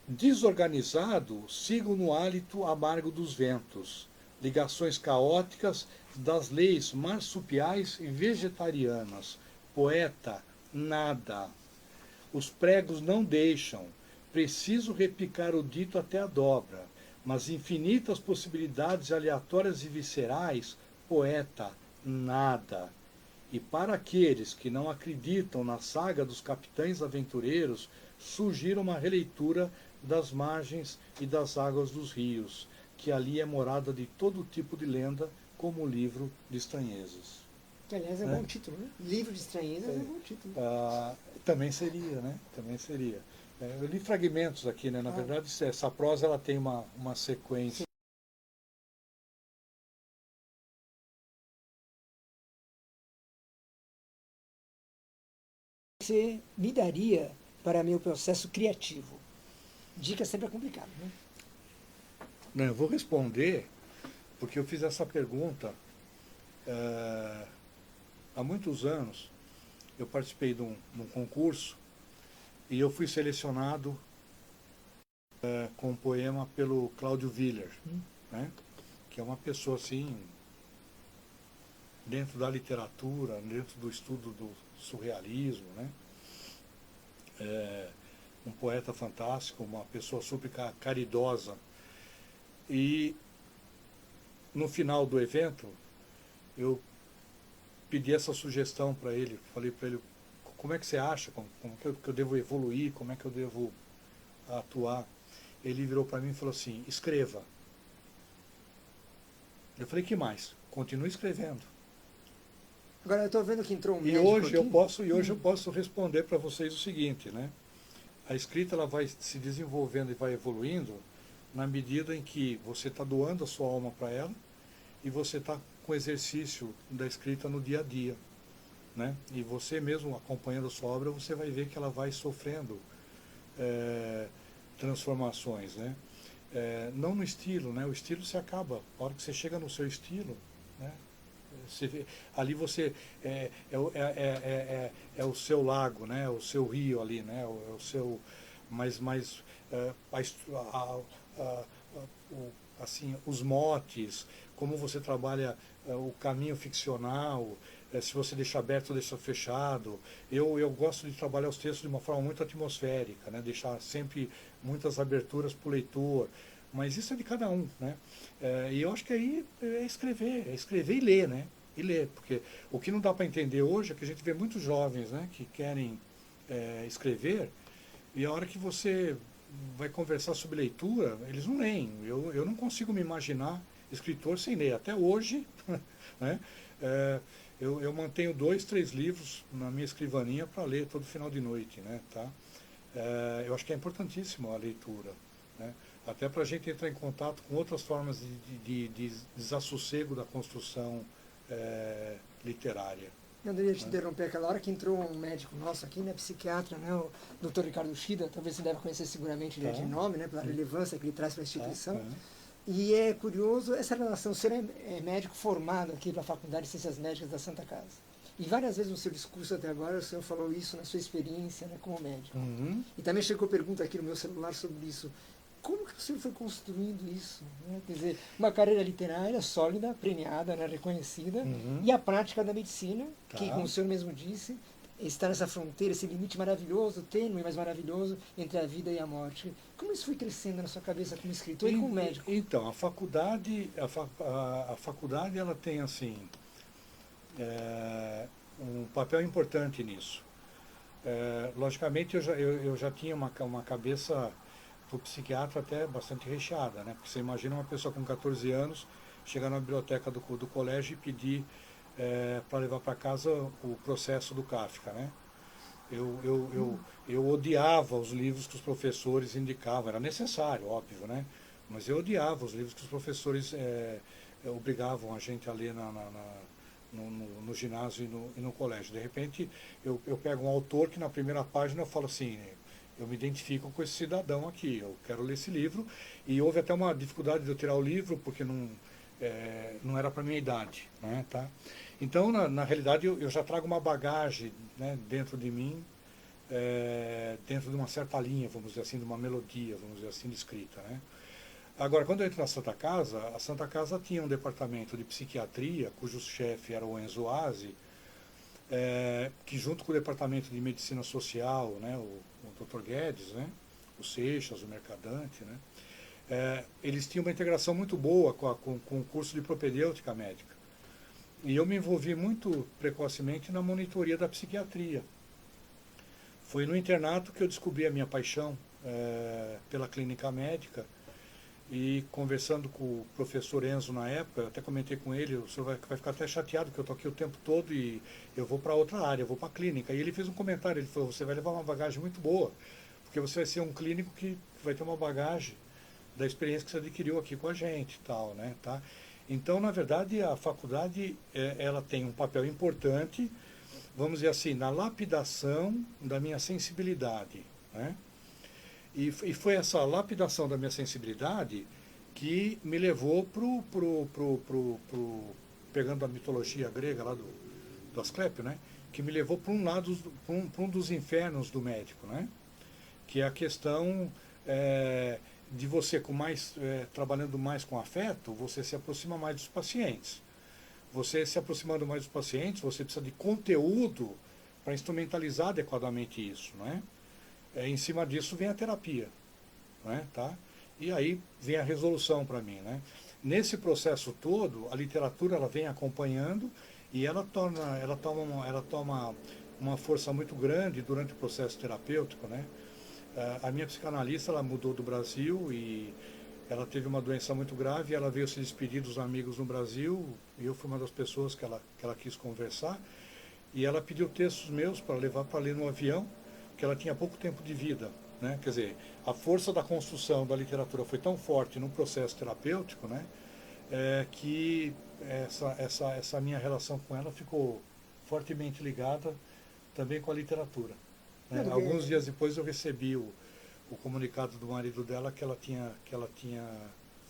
Desorganizado, sigo no hálito amargo dos ventos, ligações caóticas das leis marsupiais e vegetarianas. Poeta, nada. Os pregos não deixam. Preciso repicar o dito até a dobra. Mas infinitas possibilidades aleatórias e viscerais. Poeta, nada. E para aqueles que não acreditam na saga dos capitães aventureiros, sugiro uma releitura das margens e das águas dos rios, que ali é morada de todo tipo de lenda, como o livro de estranhezas. Que, aliás, é bom título, né? Livro de estranhezas é bom título. Também seria, né? Também seria. Eu li fragmentos aqui, né? Na verdade, essa prosa ela tem uma sequência. Você me daria para meu processo criativo? Dica sempre é complicado, né? Não, eu vou responder, porque eu fiz essa pergunta há muitos anos. Eu participei de um concurso e eu fui selecionado com um poema pelo Cláudio Willer, né? Que é uma pessoa assim, dentro da literatura, dentro do estudo do surrealismo, né? Um poeta fantástico, uma pessoa super caridosa. E no final do evento, eu pedi essa sugestão para ele, falei para ele, como é que você acha, como que eu devo evoluir, como é que eu devo atuar? Ele virou para mim e falou assim, escreva. Eu falei, que mais? Continue escrevendo. Agora eu estou vendo que entrou um E médico hoje aqui. eu posso responder para vocês o seguinte, né? A escrita ela vai se desenvolvendo e vai evoluindo na medida em que você está doando a sua alma para ela e você está com o exercício da escrita no dia a dia, né? E você mesmo acompanhando a sua obra, você vai ver que ela vai sofrendo transformações, né? Não no estilo, né? O estilo se acaba. A hora que você chega no seu estilo, né? Ali você é o seu lago, né? O seu rio ali, né? É o seu assim, os motes, como você trabalha o caminho ficcional, se você deixa aberto ou deixa fechado. Eu gosto de trabalhar os textos de uma forma muito atmosférica, né? Deixar sempre muitas aberturas para o leitor, mas isso é de cada um, né? E eu acho que aí é escrever e ler, né? E ler, porque o que não dá para entender hoje é que a gente vê muitos jovens, né, que querem escrever, e a hora que você vai conversar sobre leitura, eles não leem. Eu não consigo me imaginar escritor sem ler. Até hoje, né, eu mantenho 2, 3 livros na minha escrivaninha para ler todo final de noite, né, tá? Eu acho que é importantíssimo a leitura, né? Até para a gente entrar em contato com outras formas de desassossego da construção literária. Eu deveria te interromper aquela hora que entrou um médico nosso aqui, né, psiquiatra, né, o Dr. Ricardo Shida, talvez você deve conhecer seguramente ele de nome, né, pela relevância que ele traz para a instituição. E é curioso essa relação, o senhor é médico formado aqui pela Faculdade de Ciências Médicas da Santa Casa. E várias vezes no seu discurso até agora o senhor falou isso na sua experiência, né, como médico. E também chegou pergunta aqui no meu celular sobre isso. Como que o senhor foi construindo isso? Né? Quer dizer, uma carreira literária sólida, premiada, né, reconhecida, e a prática da medicina, que, como o senhor mesmo disse, está nessa fronteira, esse limite maravilhoso, tênue, mas maravilhoso, entre a vida e a morte. Como isso foi crescendo na sua cabeça como escritor e como médico? Então, a faculdade ela tem, assim, um papel importante nisso. Logicamente, eu já tinha uma cabeça para o psiquiatra até bastante recheada, né? Porque você imagina uma pessoa com 14 anos chegar na biblioteca do colégio e pedir para levar para casa o processo do Kafka, né? Eu odiava os livros que os professores indicavam, era necessário, óbvio, né? Mas eu odiava os livros que os professores obrigavam a gente a ler no ginásio e no colégio. De repente, eu pego um autor que na primeira página eu falo assim, eu me identifico com esse cidadão aqui, eu quero ler esse livro. E houve até uma dificuldade de eu tirar o livro, porque não era para a minha idade. Né, tá? Então, na realidade, eu já trago uma bagagem, né, dentro de mim, dentro de uma certa linha, vamos dizer assim, de uma melodia, vamos dizer assim, de escrita. Né? Agora, quando eu entro na Santa Casa, a Santa Casa tinha um departamento de psiquiatria, cujo chefe era o Enzo Aze, que junto com o departamento de medicina social, né, o Dr. Guedes, né, o Seixas, o Mercadante, né, eles tinham uma integração muito boa com o curso de propedêutica médica. E eu me envolvi muito precocemente na monitoria da psiquiatria. Foi no internato que eu descobri a minha paixão pela clínica médica. E conversando com o professor Enzo na época, eu até comentei com ele, o senhor vai ficar até chateado que eu estou aqui o tempo todo e eu vou para outra área, eu vou para a clínica. E ele fez um comentário, ele falou, você vai levar uma bagagem muito boa, porque você vai ser um clínico que vai ter uma bagagem da experiência que você adquiriu aqui com a gente e tal, né? Tá? Então, na verdade, a faculdade ela tem um papel importante, vamos dizer assim, na lapidação da minha sensibilidade, né? E foi essa lapidação da minha sensibilidade que me levou pegando a mitologia grega lá do Asclépio, né? Que me levou para um lado, para um dos infernos do médico, né? Que é a questão de você trabalhando mais com afeto, você se aproxima mais dos pacientes. Você se aproximando mais dos pacientes, você precisa de conteúdo para instrumentalizar adequadamente isso, né? Em cima disso vem a terapia, né, tá? E aí vem a resolução para mim, né? Nesse processo todo, a literatura ela vem acompanhando e ela toma uma força muito grande durante o processo terapêutico, né? A minha psicanalista ela mudou do Brasil e ela teve uma doença muito grave, ela veio se despedir dos amigos no Brasil e eu fui uma das pessoas que ela quis conversar e ela pediu textos meus para levar para ler no avião, que ela tinha pouco tempo de vida, né? Quer dizer, a força da construção da literatura foi tão forte no processo terapêutico, né? Que essa minha relação com ela ficou fortemente ligada também com a literatura. Né? Alguns dias depois eu recebi o comunicado do marido dela que ela tinha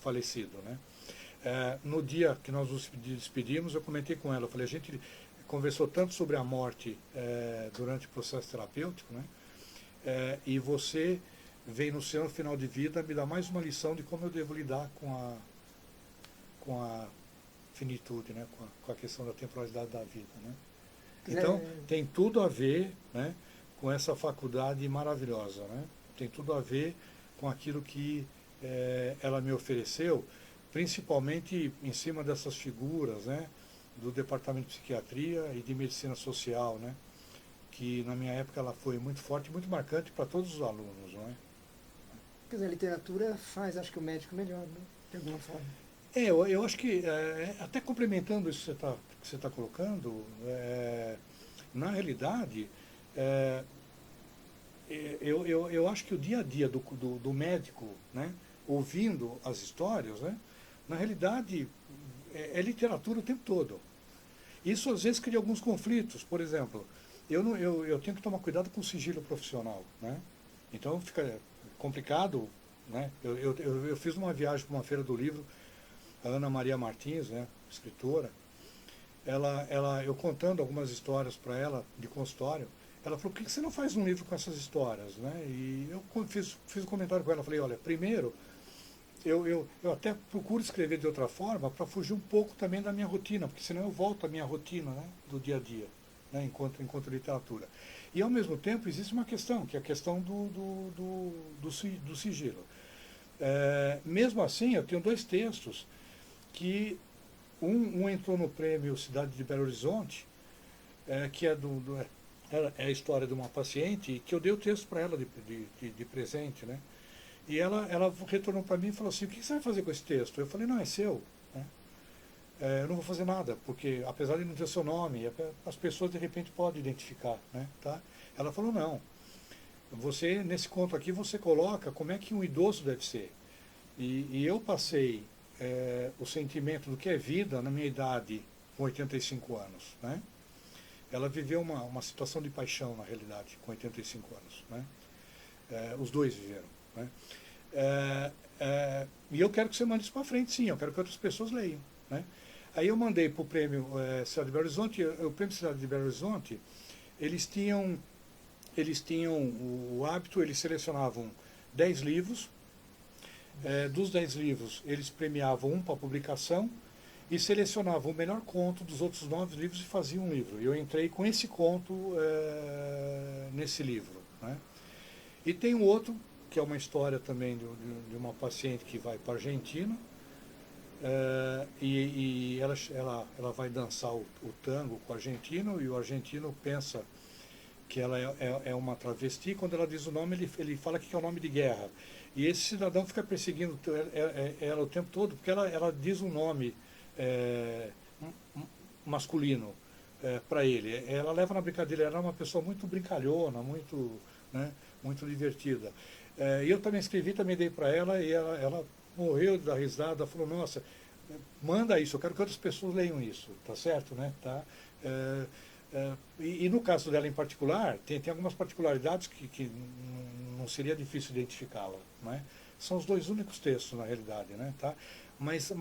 falecido, né? No dia que nós nos despedimos, eu comentei com ela, eu falei, a gente conversou tanto sobre a morte durante o processo terapêutico, né? E você vem no seu final de vida me dar mais uma lição de como eu devo lidar com a finitude, né? Com a questão da temporalidade da vida, né? Então, tem tudo a ver, né, com essa faculdade maravilhosa, né? Tem tudo a ver com aquilo que ela me ofereceu, principalmente em cima dessas figuras, né, do Departamento de Psiquiatria e de Medicina Social, né? Que na minha época ela foi muito forte e muito marcante para todos os alunos, não é? Quer dizer, a literatura faz, acho que o médico melhor, né? De alguma forma. Eu acho que, até complementando isso que você está colocando, na realidade, eu acho que o dia a dia do médico, né, ouvindo as histórias, né, na realidade, é literatura o tempo todo. Isso às vezes cria alguns conflitos, por exemplo, eu tenho que tomar cuidado com o sigilo profissional, né? Então fica complicado, né? Eu fiz uma viagem para uma feira do livro, a Ana Maria Martins, né, escritora, eu contando algumas histórias para ela de consultório, ela falou, por que você não faz um livro com essas histórias, né? E eu fiz um comentário com ela, falei, olha, primeiro, eu até procuro escrever de outra forma para fugir um pouco também da minha rotina, porque senão eu volto à minha rotina, né, do dia a dia, né, enquanto literatura. E ao mesmo tempo existe uma questão, que é a questão do sigilo. Mesmo assim, eu tenho dois textos que um entrou no prêmio Cidade de Belo Horizonte, que é a história de uma paciente, que eu dei o texto para ela de presente, né? E ela retornou para mim e falou assim, o que você vai fazer com esse texto? Eu falei, não, é seu. Né? Eu não vou fazer nada, porque apesar de não ter seu nome, as pessoas de repente podem identificar. Né? Tá? Ela falou, não. Você, nesse conto aqui, você coloca como é que um idoso deve ser. E eu passei o sentimento do que é vida na minha idade, com 85 anos, né? Ela viveu uma situação de paixão, na realidade, com 85 anos, né? Os dois viveram, né? E eu quero que você mande isso para frente, sim, eu quero que outras pessoas leiam, né? Aí eu mandei para o prêmio Cidade de Belo Horizonte. O prêmio Cidade de Belo Horizonte, eles tinham o hábito, eles selecionavam 10 livros, dos 10 livros eles premiavam um para publicação e selecionavam o melhor conto dos outros 9 livros e faziam um livro. E eu entrei com esse conto nesse livro, né? E tem um outro, que é uma história também de uma paciente que vai para a Argentina, e ela vai dançar o tango com o argentino, e o argentino pensa que ela é uma travesti. Quando ela diz o nome, ele fala que é o nome de guerra. E esse cidadão fica perseguindo ela o tempo todo, porque ela diz um nome masculino para ele. Ela leva na brincadeira, ela é uma pessoa muito brincalhona, muito, né, muito divertida. E eu também escrevi, também dei para ela, e ela morreu da risada, falou, nossa, manda isso, eu quero que outras pessoas leiam isso, tá certo, né? Tá? E no caso dela em particular, tem algumas particularidades que não seria difícil identificá-la, né? São os dois únicos textos, na realidade, né? Tá? Mas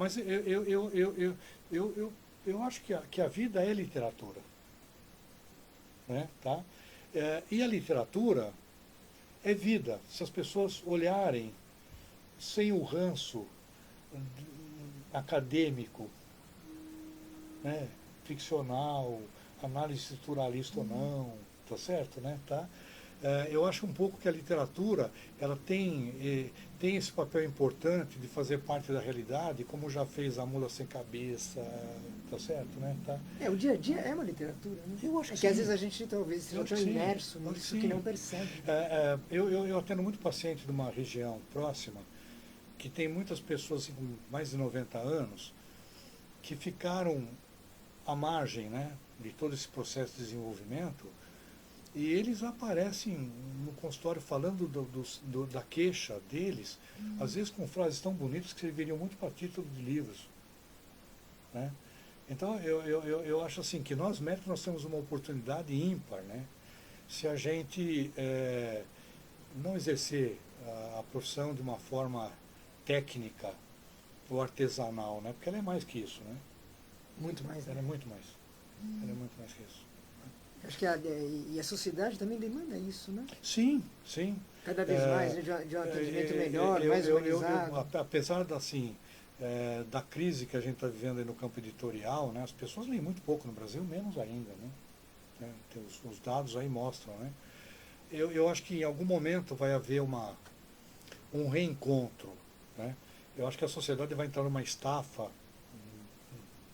eu acho que a vida é literatura, né? Tá? E a literatura é vida. Se as pessoas olharem sem o ranço acadêmico, né, ficcional, análise estruturalista ou não, tá certo, né? Tá? Eu acho um pouco que a literatura ela tem esse papel importante de fazer parte da realidade, como já fez a Mula Sem Cabeça, tá certo, né? Tá? O dia a dia é uma literatura, né? Eu acho que às vezes a gente talvez eu esteja tão imerso nisso que não percebe. Eu atendo muito paciente de uma região próxima que tem muitas pessoas assim, com mais de 90 anos que ficaram à margem, né, de todo esse processo de desenvolvimento, e eles aparecem no consultório falando da queixa deles, às vezes com frases tão bonitas que serviriam muito para título de livros, né? Então eu acho assim que nós médicos nós temos uma oportunidade ímpar, né? Se a gente não exercer a profissão de uma forma técnica ou artesanal, né? Porque ela é mais que isso, né? Muito mais, né? Ela é muito mais. Ela é muito mais que isso. Acho que a sociedade também demanda isso, né? Sim, sim. Cada vez mais, né, de um atendimento melhor, mais humanizado. Apesar da crise que a gente está vivendo aí no campo editorial, né? As pessoas leem muito pouco no Brasil, menos ainda, né? Os dados aí mostram, né? Eu acho que em algum momento vai haver um reencontro, né? Eu acho que a sociedade vai entrar numa estafa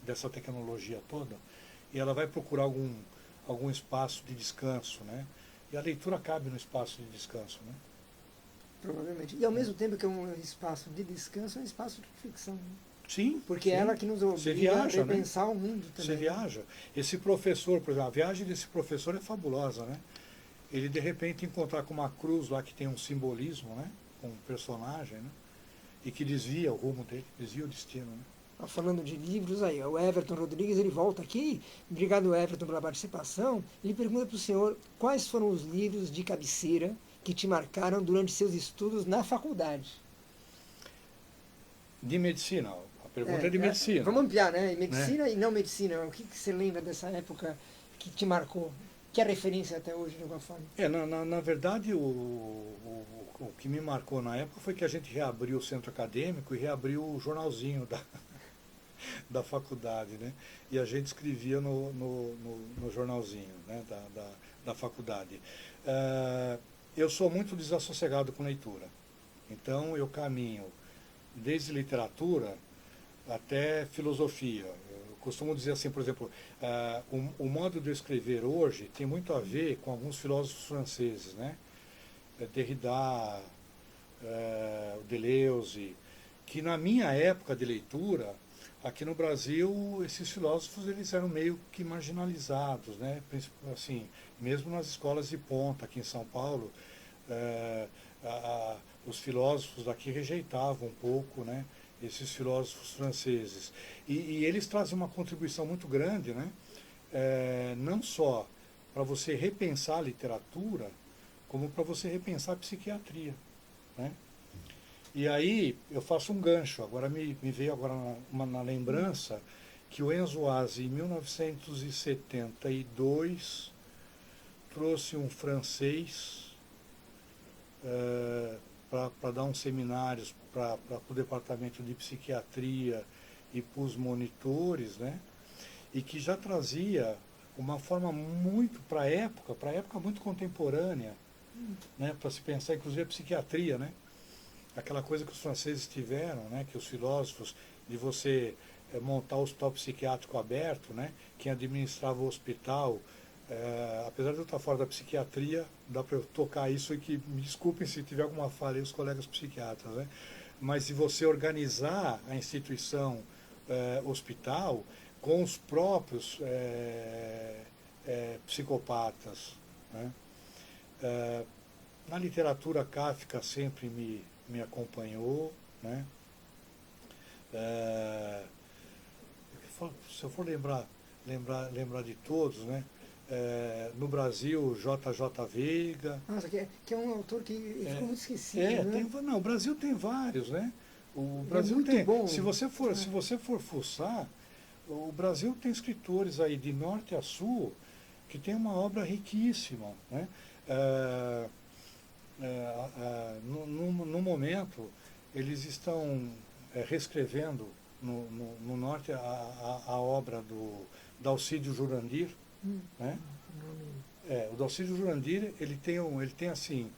dessa tecnologia toda e ela vai procurar algum espaço de descanso, né? E a leitura cabe no espaço de descanso, né? Provavelmente. E ao mesmo tempo que é um espaço de descanso, é um espaço de reflexão, né? Sim. Porque sim. é ela que nos obriga a repensar, né, o mundo também. Você viaja. Esse professor, por exemplo, a viagem desse professor é fabulosa, né? Ele de repente encontrar com uma cruz lá que tem um simbolismo, né? Com um personagem, né? E que desvia o rumo dele, desvia o destino, né? Falando de livros aí, o Everton Rodrigues, ele volta aqui. Obrigado, Everton, pela participação. Ele pergunta para o senhor quais foram os livros de cabeceira que te marcaram durante seus estudos na faculdade. De medicina, a pergunta é de medicina. Vamos ampliar, né? Medicina, né? E não medicina. O que você lembra dessa época que te marcou? Que é referência até hoje, de alguma forma? Na verdade, o que me marcou na época foi que a gente reabriu o centro acadêmico e reabriu o jornalzinho da faculdade, né? E a gente escrevia no jornalzinho, né? da faculdade. Eu sou muito desassossegado com leitura, então eu caminho desde literatura até filosofia. Eu costumo dizer assim, por exemplo, o modo de eu escrever hoje tem muito a ver com alguns filósofos franceses, né? Derrida, Deleuze, que na minha época de leitura, aqui no Brasil, esses filósofos eles eram meio que marginalizados, né? Assim, mesmo nas escolas de ponta aqui em São Paulo, Os filósofos daqui rejeitavam um pouco, né, esses filósofos franceses. E eles trazem uma contribuição muito grande, né, não só para você repensar a literatura, como para você repensar a psiquiatria, né? E aí eu faço um gancho, agora me veio agora na lembrança que o Enzo Aze, em 1972, trouxe um francês para dar uns seminários para o departamento de psiquiatria e para os monitores, né? E que já trazia uma forma muito para a época muito contemporânea, né? Para se pensar, inclusive, a psiquiatria, né? Aquela coisa que os franceses tiveram, né? Que os filósofos, de você montar o hospital psiquiátrico aberto, né? Quem administrava o hospital, apesar de eu estar fora da psiquiatria, dá para eu tocar isso e que me desculpem se tiver alguma falha aí os colegas psiquiatras, né? Mas de você organizar a instituição hospital com os próprios psicopatas, né? Na literatura, Kafka sempre me acompanhou, né? Se eu for lembrar de todos, né? No Brasil, J.J. Veiga. Nossa, que é um autor que ficou muito esquecido, né? Não, o Brasil tem vários, né? O Ele é Brasil muito tem. bom. Se você for fuçar, o Brasil tem escritores aí de norte a sul que tem uma obra riquíssima, né? No momento, eles estão reescrevendo no norte a obra do Dalcídio Jurandir, né? O Dalcídio Jurandir, ele tem assim,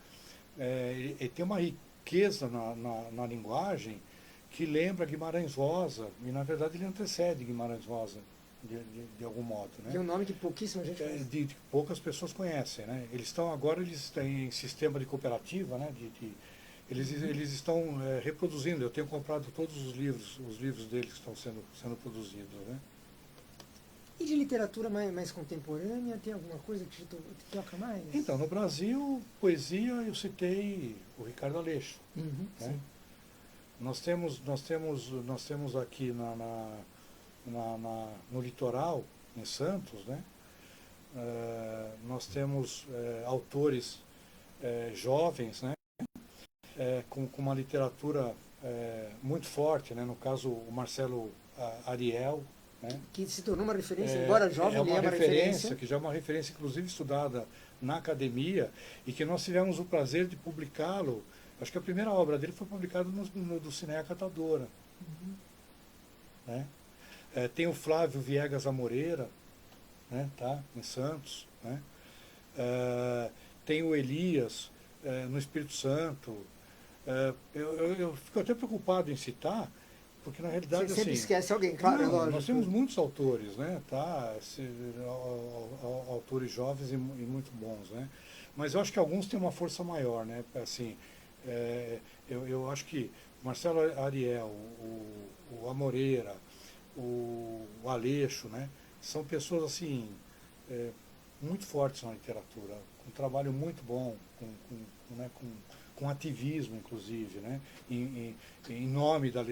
ele tem uma riqueza na linguagem que lembra Guimarães Rosa, e na verdade ele antecede Guimarães Rosa, de algum modo, né? Que é um nome que pouquíssima gente conhece. De poucas pessoas conhecem, né? Eles têm sistema de cooperativa, né? Eles estão reproduzindo. Eu tenho comprado todos os livros deles que estão sendo produzidos, né? E de literatura mais contemporânea, tem alguma coisa que te toca mais? Então, no Brasil, poesia, eu citei o Ricardo Aleixo, Uhum, né? sim. Nós temos aqui no litoral, em Santos, né? Nós temos autores jovens, né? Com uma literatura muito forte, né? No caso, o Marcelo Ariel, né? Que se tornou uma referência, embora jovem, ele é uma referência. Que já é uma referência, inclusive, estudada na academia, e que nós tivemos o prazer de publicá-lo. Acho que a primeira obra dele foi publicada no do Cineia Catadora. Uhum. Né? Tem o Flávio Viegas Amoreira, né? Tá? Em Santos. Né? Tem o Elias, no Espírito Santo. Eu fico até preocupado em citar, porque na realidade Você sempre assim, esquece alguém, claro, é lógico. nós temos muitos autores, né? Tá? Autores jovens e muito bons, né? Mas eu acho que alguns têm uma força maior, né? Assim, eu acho que Marcelo Ariel, o Amoreira, o Aleixo, né? São pessoas assim muito fortes na literatura, com um trabalho muito bom, com ativismo, inclusive, né? Em nome da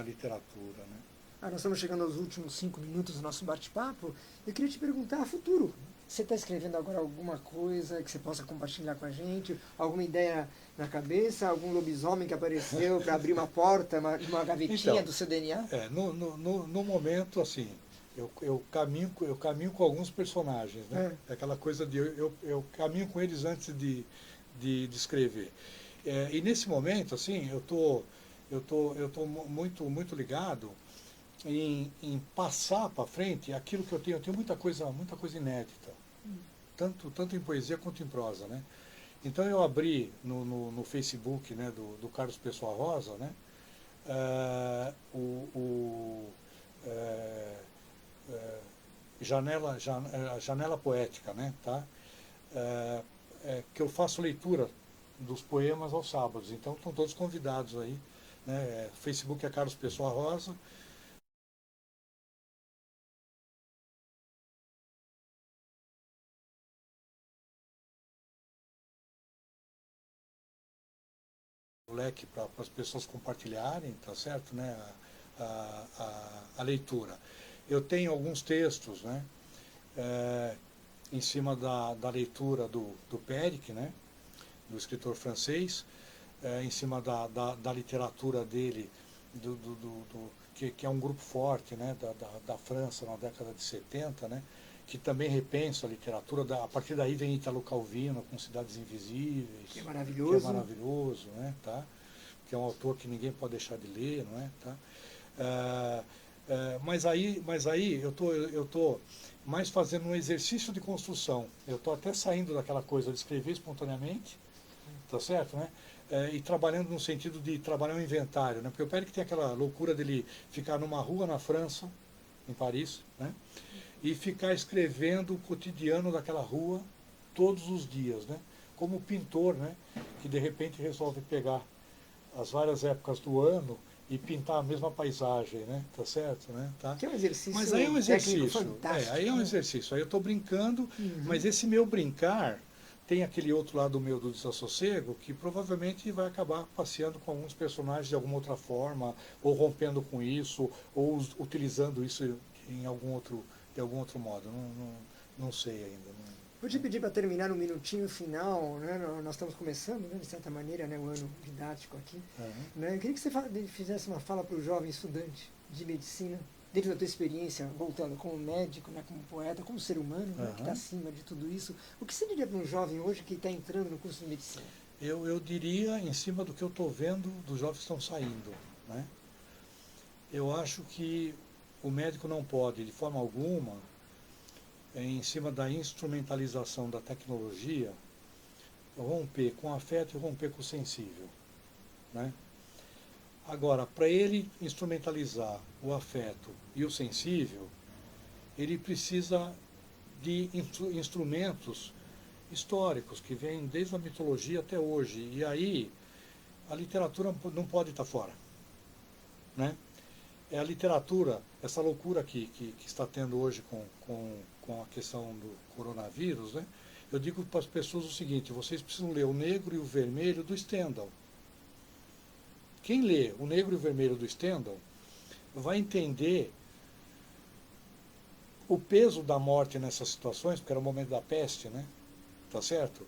literatura, né? Nós estamos chegando aos últimos 5 minutos do nosso bate-papo. Eu queria te perguntar, futuro, você está escrevendo agora alguma coisa que você possa compartilhar com a gente? Alguma ideia na cabeça? Algum lobisomem que apareceu para abrir uma porta, uma gavetinha Então, do seu DNA? No momento, assim, eu caminho com alguns personagens, né? Aquela coisa de eu caminho com eles antes de escrever. E nesse momento, assim, eu tô muito ligado em passar para frente aquilo que eu tenho. Eu tenho muita coisa inédita, tanto em poesia quanto em prosa, né? Então eu abri no Facebook, né, do Carlos Pessoa Rosa, né? Janela Poética, né? Tá? Que eu faço leitura dos poemas aos sábados. Então estão todos convidados aí, né? Facebook é Carlos Pessoa Rosa. leque para as pessoas compartilharem, tá certo, né, a leitura. Eu tenho alguns textos, né, em cima da leitura do Péric, né, do escritor francês, em cima da literatura dele, que é um grupo forte, né, da França na década de 70, né, que também repensa a literatura. A partir daí vem Italo Calvino com Cidades Invisíveis, que é maravilhoso, né, tá? Que é um autor que ninguém pode deixar de ler, não é? Tá? Mas aí eu tô mais fazendo um exercício de construção. Eu estou até saindo daquela coisa de escrever espontaneamente, tá certo, né? E trabalhando no sentido de trabalhar um inventário, né? Porque o Péric tem aquela loucura dele ficar numa rua na França, em Paris, né? E ficar escrevendo o cotidiano daquela rua todos os dias, né? Como pintor, né? Que de repente resolve pegar as várias épocas do ano e pintar a mesma paisagem, né? Tá certo, né? Tá? Que é um exercício. Mas aí é um exercício. Fantástico, Aí é um né? exercício. Aí eu estou brincando, mas esse meu brincar tem aquele outro lado meu do desassossego que provavelmente vai acabar passeando com alguns personagens de alguma outra forma, ou rompendo com isso, ou utilizando isso em de algum outro modo. Não sei ainda. Vou te pedir para terminar no minutinho final, né? Nós estamos começando, né, de certa maneira, né, o ano didático aqui. Né? Eu queria que você fizesse uma fala para o jovem estudante de medicina, dentro da tua experiência, voltando como médico, né, como poeta, como ser humano, né, que está acima de tudo isso. O que você diria para um jovem hoje que está entrando no curso de medicina? Eu diria, em cima do que eu estou vendo, dos jovens que estão saindo, né? Eu acho que o médico não pode, de forma alguma, em cima da instrumentalização da tecnologia, romper com o afeto e romper com o sensível, né? Agora, para ele instrumentalizar o afeto e o sensível, ele precisa de instrumentos históricos que vêm desde a mitologia até hoje. E aí a literatura não pode estar fora, né? É a literatura, essa loucura que está tendo hoje com a questão do coronavírus, né? Eu digo para as pessoas o seguinte: vocês precisam ler O Negro e o Vermelho do Stendhal. Quem lê O Negro e o Vermelho do Stendhal vai entender o peso da morte nessas situações, porque era o momento da peste, né? Tá certo?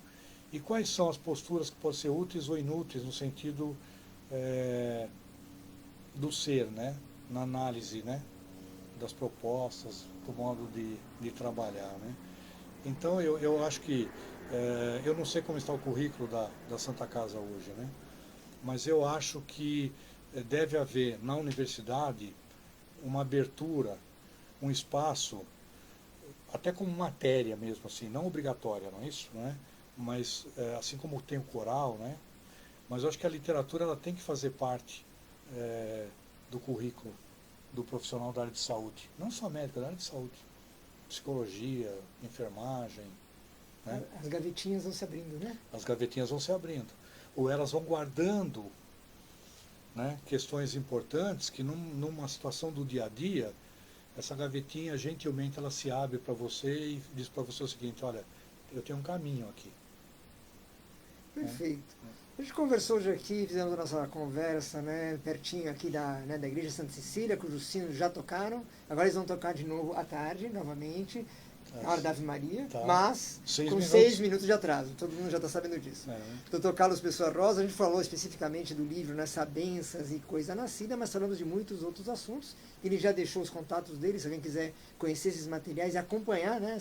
E quais são as posturas que podem ser úteis ou inúteis no sentido do ser, né? Na análise, né? Das propostas, do modo de trabalhar, né? Então eu acho que, eu não sei como está o currículo da Santa Casa hoje, né? Mas eu acho que deve haver na universidade uma abertura, um espaço, até como matéria mesmo, assim, não obrigatória, não é isso? Não é? Mas assim como tem o coral, né? Mas eu acho que a literatura ela tem que fazer parte do currículo do profissional da área de saúde, não só médico, da área de saúde, psicologia, enfermagem, né? As gavetinhas vão se abrindo, né? As gavetinhas vão se abrindo, ou elas vão guardando, né, questões importantes que numa situação do dia a dia, essa gavetinha gentilmente ela se abre para você e diz para você o seguinte: olha, eu tenho um caminho aqui. Perfeito. A gente conversou hoje aqui, fizemos a nossa conversa, né, pertinho aqui da Igreja Santa Cecília, cujos sinos já tocaram. Agora eles vão tocar de novo à tarde, novamente, na hora da Ave Maria, tá. Mas com 6 minutos de atraso. Todo mundo já está sabendo disso. Dr. Carlos Pessoa Rosa, a gente falou especificamente do livro, né, Sabências e Coisa Nascida, mas falamos de muitos outros assuntos. Ele já deixou os contatos dele, se alguém quiser conhecer esses materiais e acompanhar, né,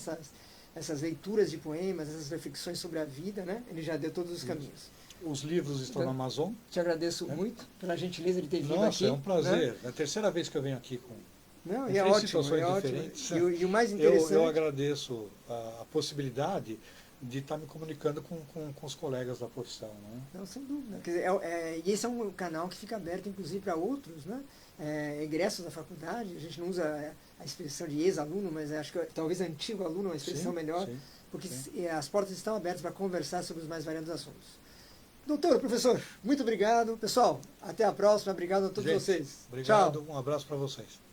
essas leituras de poemas, essas reflexões sobre a vida, né, ele já deu todos os caminhos. Os livros estão na Amazon. Te agradeço muito pela gentileza de ter vindo aqui. Nossa, é um prazer. Né? É a terceira vez que eu venho aqui com é ótimo, diferentes. E o mais interessante... Eu agradeço a possibilidade de estar me comunicando com os colegas da profissão. Né? Não, sem dúvida. Quer dizer, e esse é um canal que fica aberto, inclusive, para outros, né? Egressos da faculdade. A gente não usa a expressão de ex-aluno, mas acho que talvez antigo aluno é uma expressão melhor, porque as portas estão abertas para conversar sobre os mais variados assuntos. Doutor, professor, muito obrigado. Pessoal, até a próxima. Obrigado a todos vocês. Obrigado. Tchau. Um abraço para vocês.